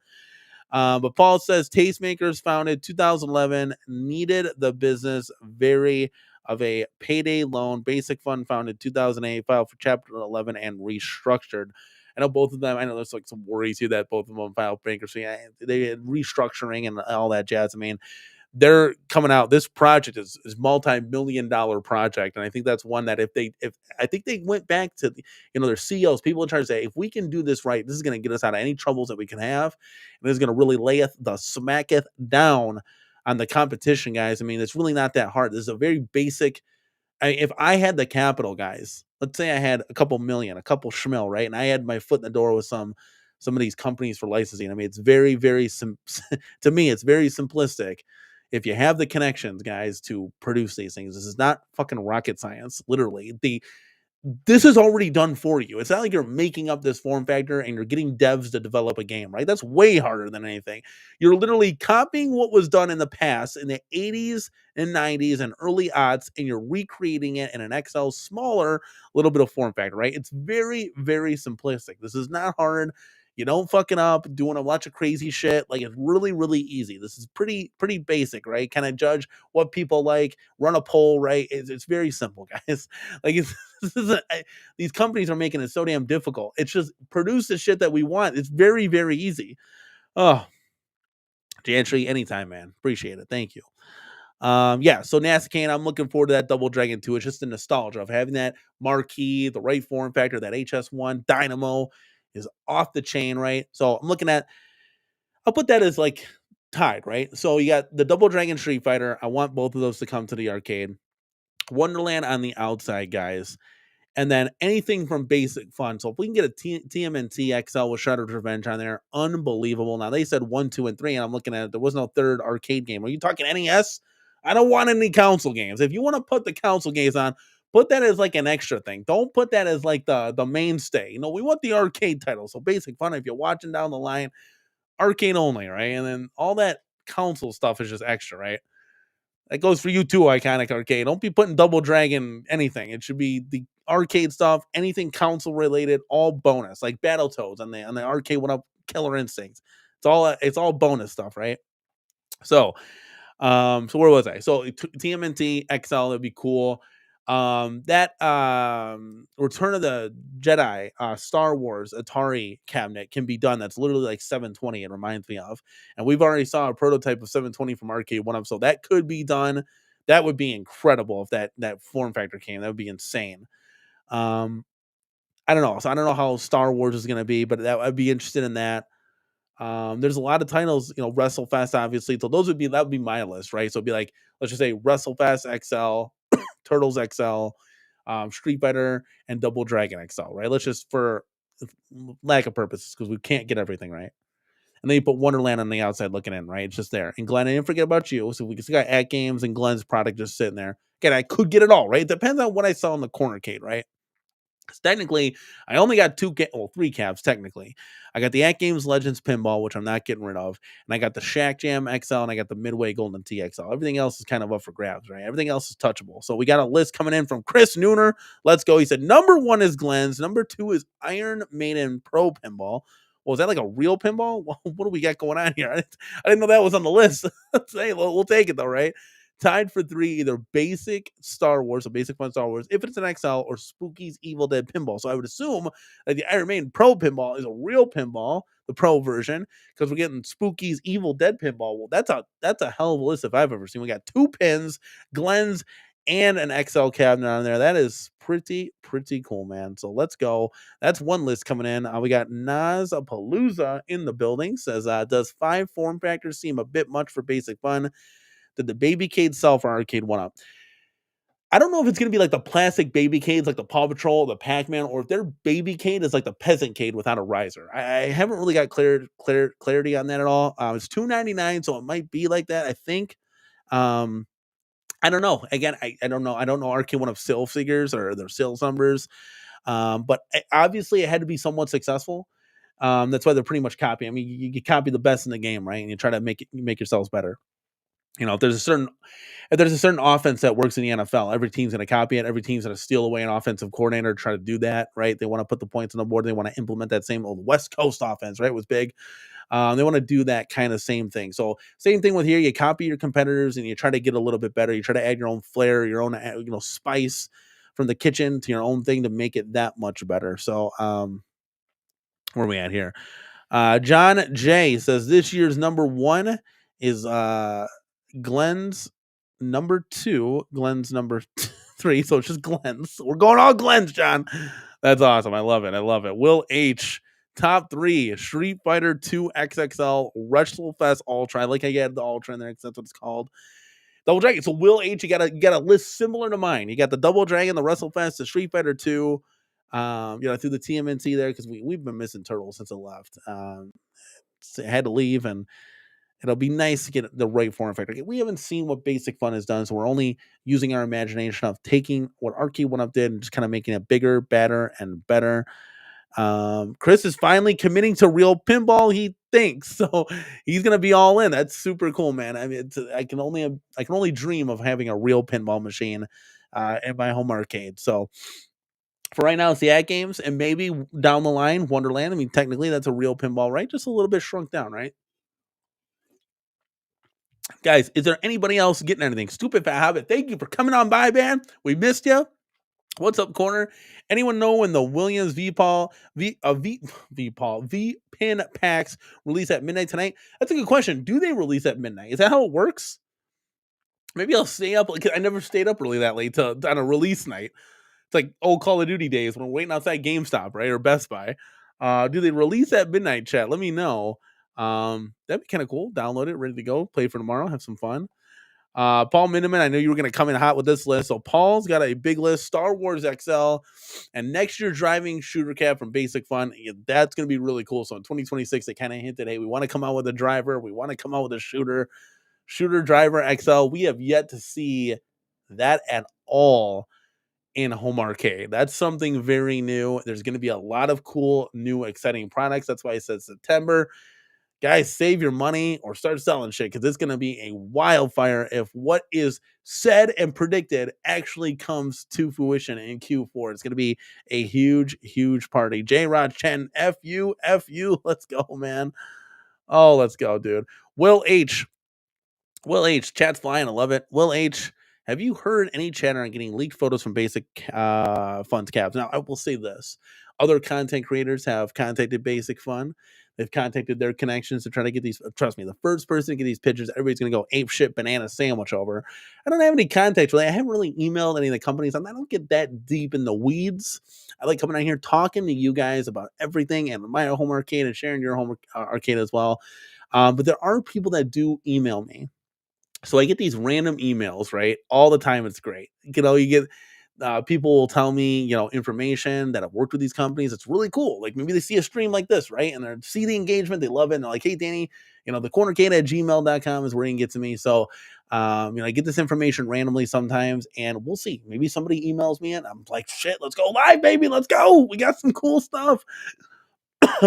But Paul says Tastemakers founded 2011, needed the business very of a payday loan. Basic Fund founded 2008, filed for Chapter 11 and restructured. I know both of them. I know there's like some worries here that both of them filed bankruptcy. They had restructuring and all that jazz. I mean, they're coming out. This project is multi-million-dollar project, and I think that's one that if I think they went back to their CEOs, people in charge, say if we can do this right, this is going to get us out of any troubles that we can have, and this is going to really layeth the smacketh down on the competition, guys. I mean, it's really not that hard. This is a very basic. If I had the capital, guys, let's say I had a couple million, a couple schmil, right, and I had my foot in the door with some of these companies for licensing. I mean, it's very, very to me, it's very simplistic. If you have the connections, guys, to produce these things, this is not fucking rocket science. Literally, this is already done for you. It's not like you're making up this form factor and you're getting devs to develop a game, right? That's way harder than anything. You're literally copying what was done in the past in the 80s and 90s and early aughts, and you're recreating it in an XL smaller little bit of form factor, right? It's very, very simplistic. This is not hard. You don't fucking up doing a bunch of crazy shit. Like, it's really, really easy. This is pretty basic, right? Kind of judge what people like, run a poll, right? It's very simple, guys. Like, these companies are making it so damn difficult. It's just produce the shit that we want. It's very, very easy. Oh, Jantry, anytime, man. Appreciate it. Thank you. Yeah, so NASA Kane, I'm looking forward to that Double Dragon 2. It's just the nostalgia of having that marquee, the right form factor, that HS1 Dynamo is off the chain, right? So I'm looking at, I'll put that as like tied, right? So you got the Double Dragon Street Fighter. I want both of those to come to the arcade. Wonderland on the outside, guys. And then anything from Basic Fun. So if we can get a TMNT XL with Shredder's Revenge on there, unbelievable. Now they said 1, 2, and 3, and I'm looking at it. There was no third arcade game. Are you talking NES? I don't want any console games. If you want to put the console games on, put that as like an extra thing. Don't put that as like the mainstay. We want the arcade title. So Basic Fun, if you're watching down the line, arcade only, right? And then all that console stuff is just extra, right? That goes for you too, Iconic Arcade. Don't be putting Double Dragon anything. It should be the arcade stuff, anything console related, all bonus. Like Battletoads on the Arcade1up Killer Instincts. It's all bonus stuff, right? So, so where was I? So TMNT XL, that'd be cool. That Return of the Jedi, Star Wars Atari cabinet can be done. That's literally like 720. It reminds me of, and we've already saw a prototype of 720 from Arcade1up, so that could be done. That would be incredible if that form factor came. That would be insane. Um, I don't know. So I don't know how Star Wars is going to be, but I'd be interested in that. There's a lot of titles, WrestleFest, obviously. So that would be my list, right? So it'd be like, let's just say WrestleFest XL, Turtles XL, Street Fighter, and Double Dragon XL, right? Let's just for lack of purposes, because we can't get everything right. And then you put Wonderland on the outside looking in, right? It's just there. And Glenn, I didn't forget about you. So we still got AtGames and Glenn's product just sitting there. Again, I could get it all, right? It depends on what I saw in the CornerCade, right? Technically, I only got three cabs. Technically, I got the AtGames Legends Pinball, which I'm not getting rid of, and I got the Shack Jam XL, and I got the Midway Golden TXL. Everything else is kind of up for grabs, right? Everything else is touchable. So we got a list coming in from Chris Nooner. Let's go. He said number 1 is Glenn's, number 2 is Iron Maiden Pro Pinball. Well, is that like a real pinball? What do we got going on here? I didn't know that was on the list. Hey, we'll take it though, right? Tied for 3, either basic Star Wars, so basic fun Star Wars, if it's an XL, or Spooky's Evil Dead Pinball. So I would assume that the Iron Maiden Pro Pinball is a real pinball, the Pro version, because we're getting Spooky's Evil Dead Pinball. Well, that's a hell of a list if I've ever seen. We got 2 pins, Glenn's, and an XL cabinet on there. That is pretty cool, man. So let's go. That's one list coming in. We got Nazapalooza in the building. Says, does 5 form factors seem a bit much for basic fun? Did the Babycade sell for Arcade1up? I don't know if it's going to be like the plastic Babycades, like the Paw Patrol, the Pac-Man, or if their Babycade is like the Peasant Cade without a riser. I haven't really got clarity on that at all. It's $2.99, so it might be like that, I think. I don't know. Again, I don't know. I don't know Arcade1up sales figures or their sales numbers. But obviously it had to be somewhat successful. That's why they're pretty much copying. I mean, you copy the best in the game, right? And you try to make yourselves better. If there's a certain offense that works in the NFL, every team's going to copy it. Every team's going to steal away an offensive coordinator to try to do that, right? They want to put the points on the board. They want to implement that same old West Coast offense, right? It was big. They want to do that kind of same thing. So same thing with here. You copy your competitors and you try to get a little bit better. You try to add your own flair, your own spice from the kitchen to your own thing to make it that much better. So where are we at here? John J says this year's number 1 is Glenn's, number 2 Glenn's, number 3, so it's just Glenn's. We're going all Glenn's, John. That's awesome. I love it. Will H, top 3 Street Fighter 2 XXL WrestleFest Ultra. I like how you had the Ultra in there because that's what it's called. Double Dragon. So Will H, you got a list similar to mine. You got the Double Dragon, the WrestleFest, the Street Fighter 2. Through the TMNT there, because we've been missing Turtles since it left. So I had to leave, and it'll be nice to get the right form factor. We haven't seen what Basic Fun has done, so we're only using our imagination of taking what Arcade1up did and just kind of making it bigger, badder, and better. Chris is finally committing to real pinball, he thinks, so he's gonna be all in. That's super cool, man. I mean, I can only dream of having a real pinball machine in my home arcade. So for right now, it's the AtGames, and maybe down the line, Wonderland. I mean, technically, that's a real pinball, right? Just a little bit shrunk down, right? Guys, is there anybody else getting anything? Stupid Fat Hobbit, thank you for coming on by, man. We missed you. What's up, Corner? Anyone know when the Williams V pin packs release at midnight tonight? That's a good question. Do they release at midnight? Is that how it works? Maybe I'll stay up. I never stayed up really that late on a release night. It's like old Call of Duty days when we're waiting outside GameStop, right? Or Best Buy. Do they release at midnight, chat? Let me know. That'd be kind of cool. Download it, ready to go. Play for tomorrow. Have some fun. Paul Miniman, I know you were going to come in hot with this list. So Paul's got a big list. Star Wars XL and next year driving shooter cab from Basic Fun. Yeah, that's going to be really cool. So in 2026, they kind of hinted, hey, we want to come out with a driver. We want to come out with a shooter driver XL. We have yet to see that at all in home arcade. That's something very new. There's going to be a lot of cool, new, exciting products. That's why I said September. Guys, save your money or start selling shit, because it's going to be a wildfire if what is said and predicted actually comes to fruition in Q4. It's going to be a huge party. J-Rod Chen, F you. Let's go, man. Oh, let's go, dude. Will H, chat's flying. I love it. Will H Have you heard any chatter on getting leaked photos from Basic Fun's cabs? Now, I will say this: other content creators have contacted Basic Fun. They've contacted their connections to try to get these. Trust me, the first person to get these pictures, everybody's going to go ape shit banana sandwich over. I don't have any contacts really. I haven't really emailed any of the companies. I don't get that deep in the weeds. I like coming out here talking to you guys about everything and my home arcade and sharing your home arcade as well. But there are people that do email me, so I get these random emails, right? All the time. It's great. You get people will tell me, information that I've worked with these companies. It's really cool. Like maybe they see a stream like this, right? And they see the engagement, they love it. And they're like, hey, Danny, TheCornerCade at gmail.com is where you can get to me. So, I get this information randomly sometimes, and we'll see. Maybe somebody emails me and I'm like, shit, let's go live, baby. Let's go. We got some cool stuff.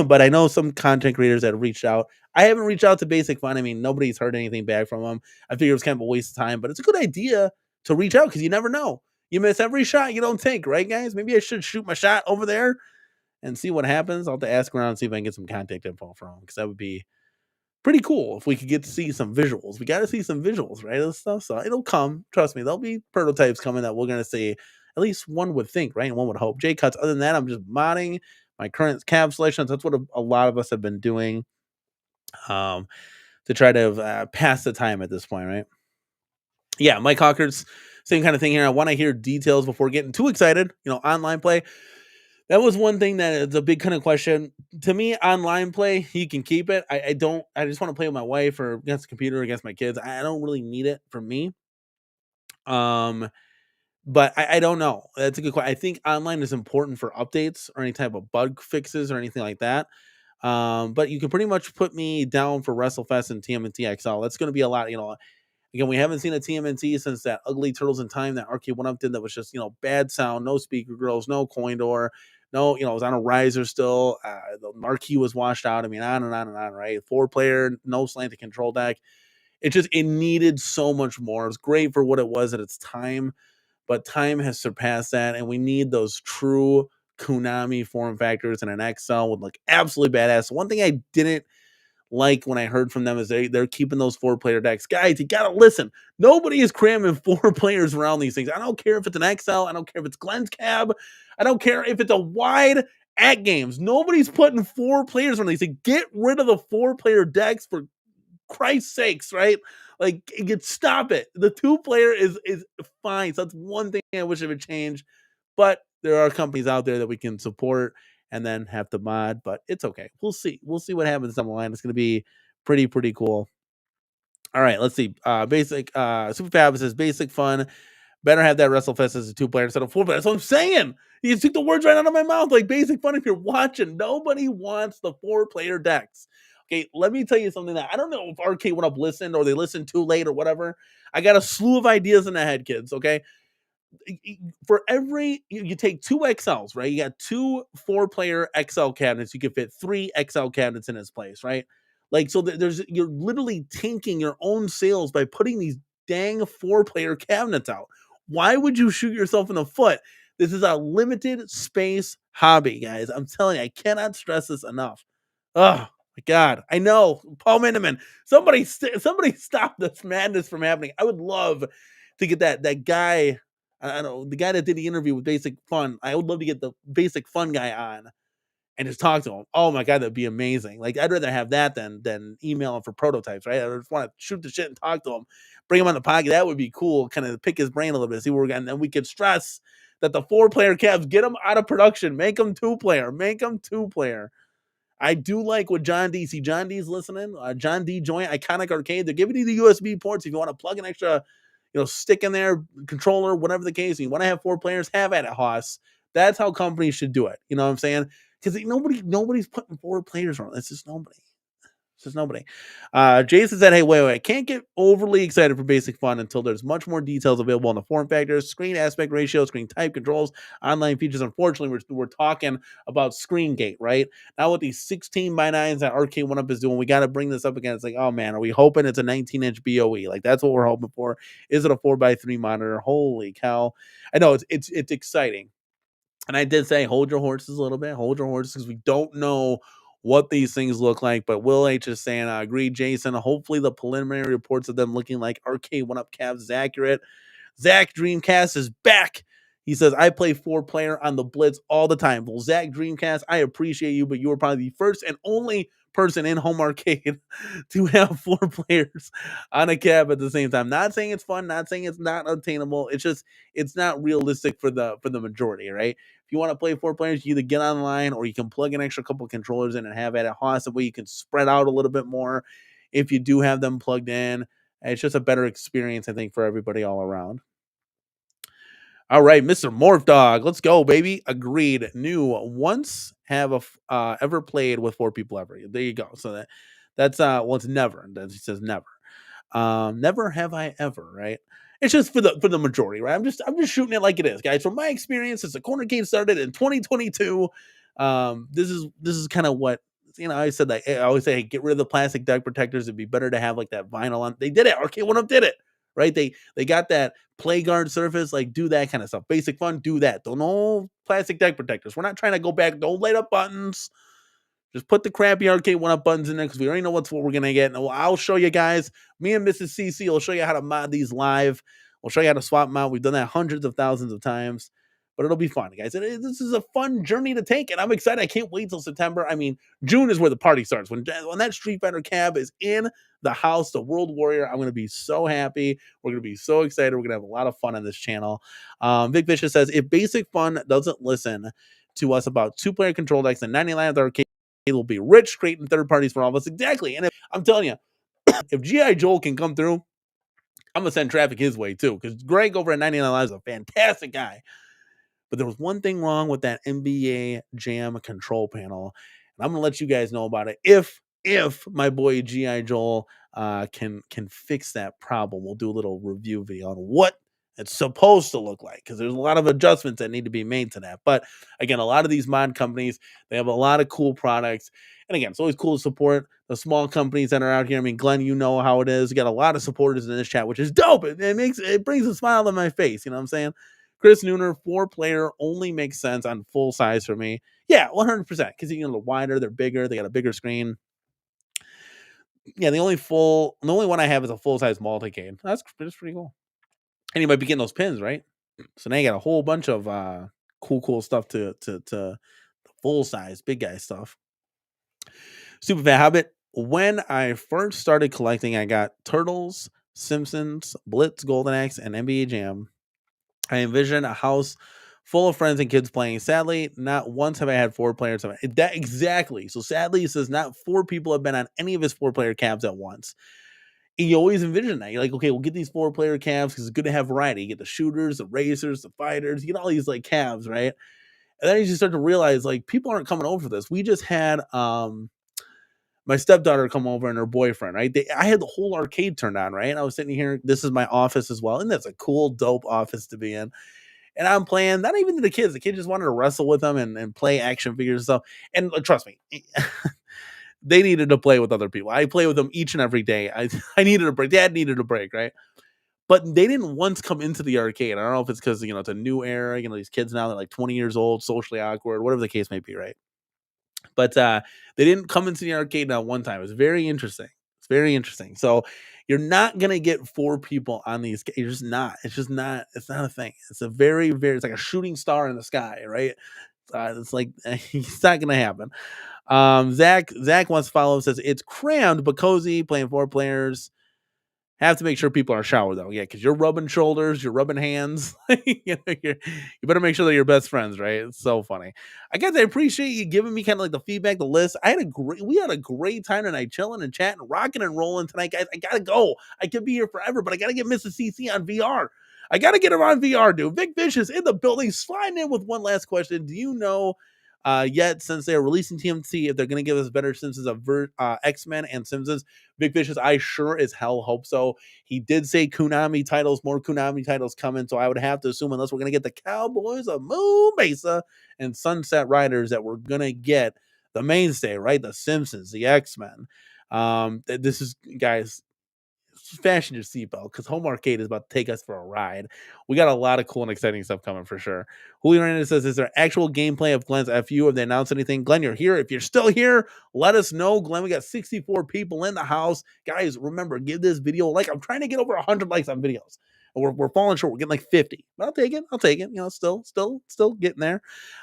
But I know some content creators that have reached out. I haven't reached out to Basic Fun. I mean, nobody's heard anything back from them. I figured it was kind of a waste of time, but it's a good idea to reach out because you never know. You miss every shot you don't take, right, guys? Maybe I should shoot my shot over there and see what happens. I'll have to ask around and see if I can get some contact info from them because that would be pretty cool if we could get to see some visuals. We got to see some visuals, right? Of stuff. So it'll come. Trust me, there'll be prototypes coming that we're going to see. At least one would think, right? And one would hope. J cuts. Other than that, I'm just modding my current cab selections. That's what a lot of us have been doing um, to try to pass the time at this point, right? Yeah, Mike Hawkers, same kind of thing here. I want to hear details before getting too excited. Online play. That was one thing that is a big kind of question to me. Online play, you can keep it. I don't. I just want to play with my wife or against the computer, against my kids. I don't really need it for me. Um, but I don't know. That's a good question. I think online is important for updates or any type of bug fixes or anything like that. But you can pretty much put me down for WrestleFest and TMNT XL. That's going to be a lot. Again, we haven't seen a TMNT since that ugly Turtles in Time that Arcade1up did. That was just bad sound, no speaker grills, no coin door, no it was on a riser still. The marquee was washed out. I mean, on and on and on. Right, 4-player, no slanted control deck. It needed so much more. It was great for what it was at its time, but time has surpassed that, and we need those true Konami form factors and an XL with like absolutely badass. One thing I didn't like when I heard from them is they're keeping those 4-player decks. Guys, you gotta listen. Nobody is cramming 4 players around these things. I don't care if it's an XL. I don't care if it's Glenn's cab. I don't care if it's a wide AtGames. Nobody's putting 4 players on these. Get rid of the 4-player decks for Christ's sakes, right? Like, stop it. The 2-player is fine. So that's one thing I wish it would change. But there are companies out there that we can support and then have to mod, but it's okay. We'll see. We'll see what happens down the line. It's going to be pretty cool. All right, let's see. Basic Super Fab says basic fun. Better have that WrestleFest as a 2-player instead of 4-player. That's what I'm saying. You took the words right out of my mouth. Like basic fun. If you're watching, nobody wants the 4-player decks. Okay, let me tell you something that I don't know if Arcade1up listened or they listened too late or whatever. I got a slew of ideas in the head, kids. Okay, for every you take 2 XLs, right? You got 2 4-player XL cabinets. You can fit 3 XL cabinets in its place, right? Like so, you're literally tanking your own sales by putting these dang 4-player cabinets out. Why would you shoot yourself in the foot? This is a limited space hobby, guys. I'm telling you, I cannot stress this enough. Oh my God, I know, Paul Miniman. Somebody stop this madness from happening. I would love to get that guy. I don't know, the guy that did the interview with Basic Fun. I would love to get the Basic Fun guy on and just talk to him. Oh my God, that'd be amazing. Like I'd rather have that than email him for prototypes, right? I just want to shoot the shit and talk to him, bring him on the podcast. That would be cool. Kind of pick his brain a little bit, see where we're going, and then we could stress that the 4-player cabs, get them out of production, make them 2-player, make them 2-player. I do like what John D. See, John D's listening. John D. Joint Iconic Arcade. They're giving you the USB ports if you want to plug an extra, stick in there, controller, whatever the case. You want to have 4 players, have at it, Haas. That's how companies should do it. You know what I'm saying? Because nobody's putting 4 players on. It's just nobody. There's nobody. Jason said, hey, wait. I can't get overly excited for basic fun until there's much more details available on the form factors, screen aspect ratio, screen type controls, online features. Unfortunately, we're talking about screen gate, right? Now with these 16:9s that Arcade1up is doing, we got to bring this up again. It's like, oh man, are we hoping it's a 19-inch BOE? Like that's what we're hoping for. Is it a 4x3 monitor? Holy cow. I know it's exciting. And I did say, hold your horses a little bit. Hold your horses because we don't know what these things look like. But Will H is saying, I agree, Jason. Hopefully the preliminary reports of them looking like Arcade1up Cavs is accurate. Zach Dreamcast is back. He says, I play 4-player on the Blitz all the time. Well, Zach Dreamcast, I appreciate you, but you were probably the first and only person in home arcade to have 4 players on a cab at the same time. Not saying it's fun, not saying it's not obtainable. It's just it's not realistic for the majority, right? If you want to play 4 players, you either get online or you can plug an extra couple controllers in and have at it Haas, that way you can spread out a little bit more if you do have them plugged in. It's just a better experience, I think, for everybody all around. All right, Mr. Morph Dog, let's go, baby. Agreed. New once have ever played with 4 people ever. There you go. So that's well, it's never. He says never. Never have I ever, right? It's just for the majority, right? I'm just shooting it like it is, guys. From my experience, since the CornerCade started in 2022, this is kind of what I said. That I always say, hey, get rid of the plastic deck protectors. It'd be better to have like that vinyl on. They did it. Arcade1up did it, right? They got that play guard surface, like do that kind of stuff. Basic fun, do that. Don't no plastic deck protectors. We're not trying to go back. Don't light up buttons. Just put the crappy Arcade1up buttons in there because we already know what we're going to get. And I'll show you guys. Me and Mrs. CC will show you how to mod these live. We'll show you how to swap them out. We've done that hundreds of thousands of times. But it'll be fun, guys. This is a fun journey to take, and I'm excited. I can't wait till September. I mean, June is where the party starts. When that Street Fighter cab is in the house, the World Warrior, I'm going to be so happy. We're going to be so excited. We're going to have a lot of fun on this channel. Vic Vicious says, if Basic Fun doesn't listen to us about 2-player control decks and 99 at the arcade, it will be rich, creating third parties for all of us. Exactly. And I'm telling you, if G.I. Joel can come through, I'm going to send traffic his way too, because Greg over at 99 Lives is a fantastic guy. But there was one thing wrong with that NBA Jam control panel, and I'm going to let you guys know about it. If my boy G.I. Joel can fix that problem, we'll do a little review video on what it's supposed to look like, because there's a lot of adjustments that need to be made to that. But again, a lot of these mod companies, they have a lot of cool products. And again, it's always cool to support the small companies that are out here. I mean, Glenn, you know how it is. We got a lot of supporters in this chat, which is dope. It brings a smile on my face. You know what I'm saying? Chris Nooner, 4-player only makes sense on full size for me. Yeah, 100%. Because you get a little wider, they're bigger, they got a bigger screen. Yeah, the only one I have is a full size Multicade. That's pretty cool. And you might be getting those pins, right? So now you got a whole bunch of cool stuff to full size, big guy stuff. Super Fat Habit. When I first started collecting, I got Turtles, Simpsons, Blitz, Golden Axe, and NBA Jam. I envision a house full of friends and kids playing. Sadly, not once have I had 4 players. That exactly. So sadly, he says not 4 people have been on any of his 4-player cabs at once. And you always envision that. You're like, okay, we'll get these 4-player cabs because it's good to have variety. You get the shooters, the racers, the fighters. You get all these like cabs, right? And then you just start to realize like people aren't coming over for this. We just had my stepdaughter come over and her boyfriend, right? I had the whole arcade turned on, right? And I was sitting here. This is my office as well. And that's a cool, dope office to be in. And I'm playing, not even to the kids. The kids just wanted to wrestle with them and play action figures and stuff. And trust me, they needed to play with other people. I play with them each and every day. I needed a break. Dad needed a break, right? But they didn't once come into the arcade. I don't know if it's because, it's a new era. These kids now, they're like 20 years old, socially awkward, whatever the case may be, right? But they didn't come into the arcade now one time. It's very interesting. It's very interesting. So you're not going to get 4 people on these. You're just not. It's just not. It's not a thing. It's a very, very, it's like a shooting star in the sky, right? It's like, it's not going to happen. Zach wants to follow and says, it's crammed but cozy, playing 4 players. Have to make sure people are showered though. Yeah, because you're rubbing shoulders, you're rubbing hands. You better make sure they're your best friends, right? It's so funny. I guess I appreciate you giving me kind of like the feedback, the list. We had a great time tonight, chilling and chatting, rocking and rolling tonight, guys. I gotta go. I could be here forever, but I gotta get Mrs. CC on VR. I gotta get her on VR, dude. Vic Vicious in the building, sliding in with one last question. Do you know yet, since they're releasing TMT, if they're going to give us better Simpsons of X-Men and Simpsons? Vic Vicious, I sure as hell hope so. He did say Konami titles, more Konami titles coming, so I would have to assume, unless we're going to get the Cowboys of Moon Mesa and Sunset Riders, that we're going to get the mainstay, right? The Simpsons, the X-Men. This is, guys, fashion your seatbelt, because Home Arcade is about to take us for a ride. We got a lot of cool and exciting stuff coming for sure. Julio Hernandez says, is there actual gameplay of Glenn's FU? Have they announced anything? Glenn, you're here. If you're still here, let us know. Glenn, we got 64 people in the house. Guys, remember, give this video a like. I'm trying to get over 100 likes on videos. We're falling short. We're getting like 50. But I'll take it. I'll take it. You know, still getting there.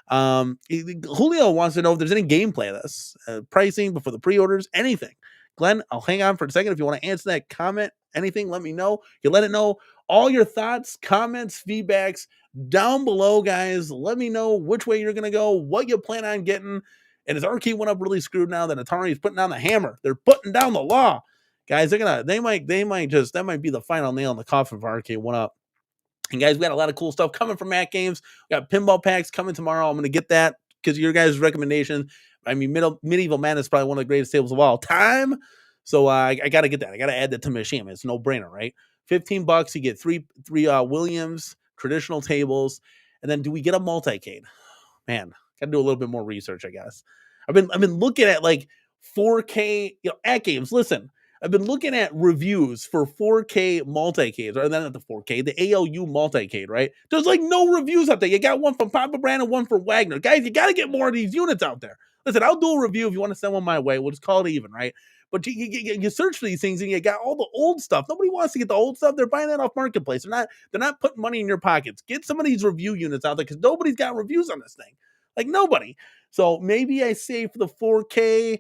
Julio wants to know if there's any gameplay of this, pricing before the pre-orders, anything. Glenn, I'll hang on for a second. If you want to answer that comment, anything, let me know. You let it know all your thoughts, comments, feedbacks down below, guys. Let me know which way you're going to go, what you plan on getting. And is Arcade1up really screwed now that Atari is putting down the hammer? They're putting down the law. Guys, they might that might be the final nail in the coffin for Arcade1up. And guys, we got a lot of cool stuff coming from AtGames. We got pinball packs coming tomorrow. I'm going to get that because of your guys' recommendation. I mean, Medieval Madness is probably one of the greatest tables of all time. So I got to get that. I got to add that to my machine. It's no brainer, right? $15, you get three Williams traditional tables, and then do we get a Multicade? Man, got to do a little bit more research, I guess. I've been looking at like 4K, AtGames. Listen, I've been looking at reviews for 4K Multicades, or then not the 4K, the ALU Multicade, right? There's like no reviews out there. You got one from Papa Brand and one from Wagner. Guys, you got to get more of these units out there. Listen, I'll do a review if you want to send one my way. We'll just call it even, right? But you search for these things and you got all the old stuff. Nobody wants to get the old stuff. They're buying that off Marketplace. They're not putting money in your pockets. Get some of these review units out there because nobody's got reviews on this thing. Like nobody. So maybe I say for the 4K,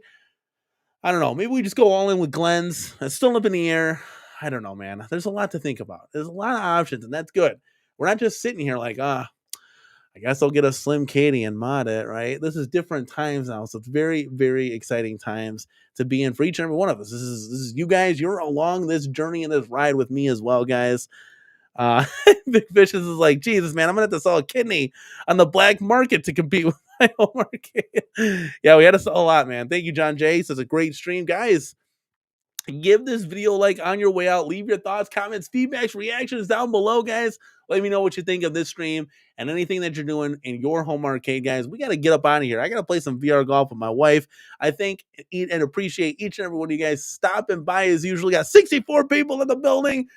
I don't know. Maybe we just go all in with Glenn's. It's still up in the air. I don't know, man. There's a lot to think about. There's a lot of options, and that's good. We're not just sitting here like, I guess I'll get a Slim Katie and mod it, right? This is different times now. So it's very, very exciting times to be in for each and every one of us. This is you guys. You're along this journey and this ride with me as well, guys. Big Vicious is like, Jesus, man, I'm gonna have to sell a kidney on the black market to compete with my home market. Yeah, we had to sell a lot, man. Thank you, John J. It's a great stream, guys. Give this video a like on your way out. Leave your thoughts, comments, feedbacks, reactions down below, guys. Let me know what you think of this stream and anything that you're doing in your home arcade, guys. We got to get up out of here. I got to play some VR golf with my wife. I think and appreciate each and every one of you guys stopping by as usual. Got 64 people in the building.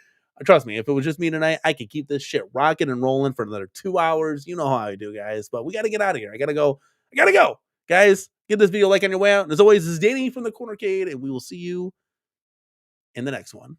Trust me, if it was just me tonight, I could keep this shit rocking and rolling for another 2 hours. You know how I do, guys. But we got to get out of here. I got to go. Guys, give this video a like on your way out. And as always, this is Danny from TheCornerCade, and we will see you in the next one.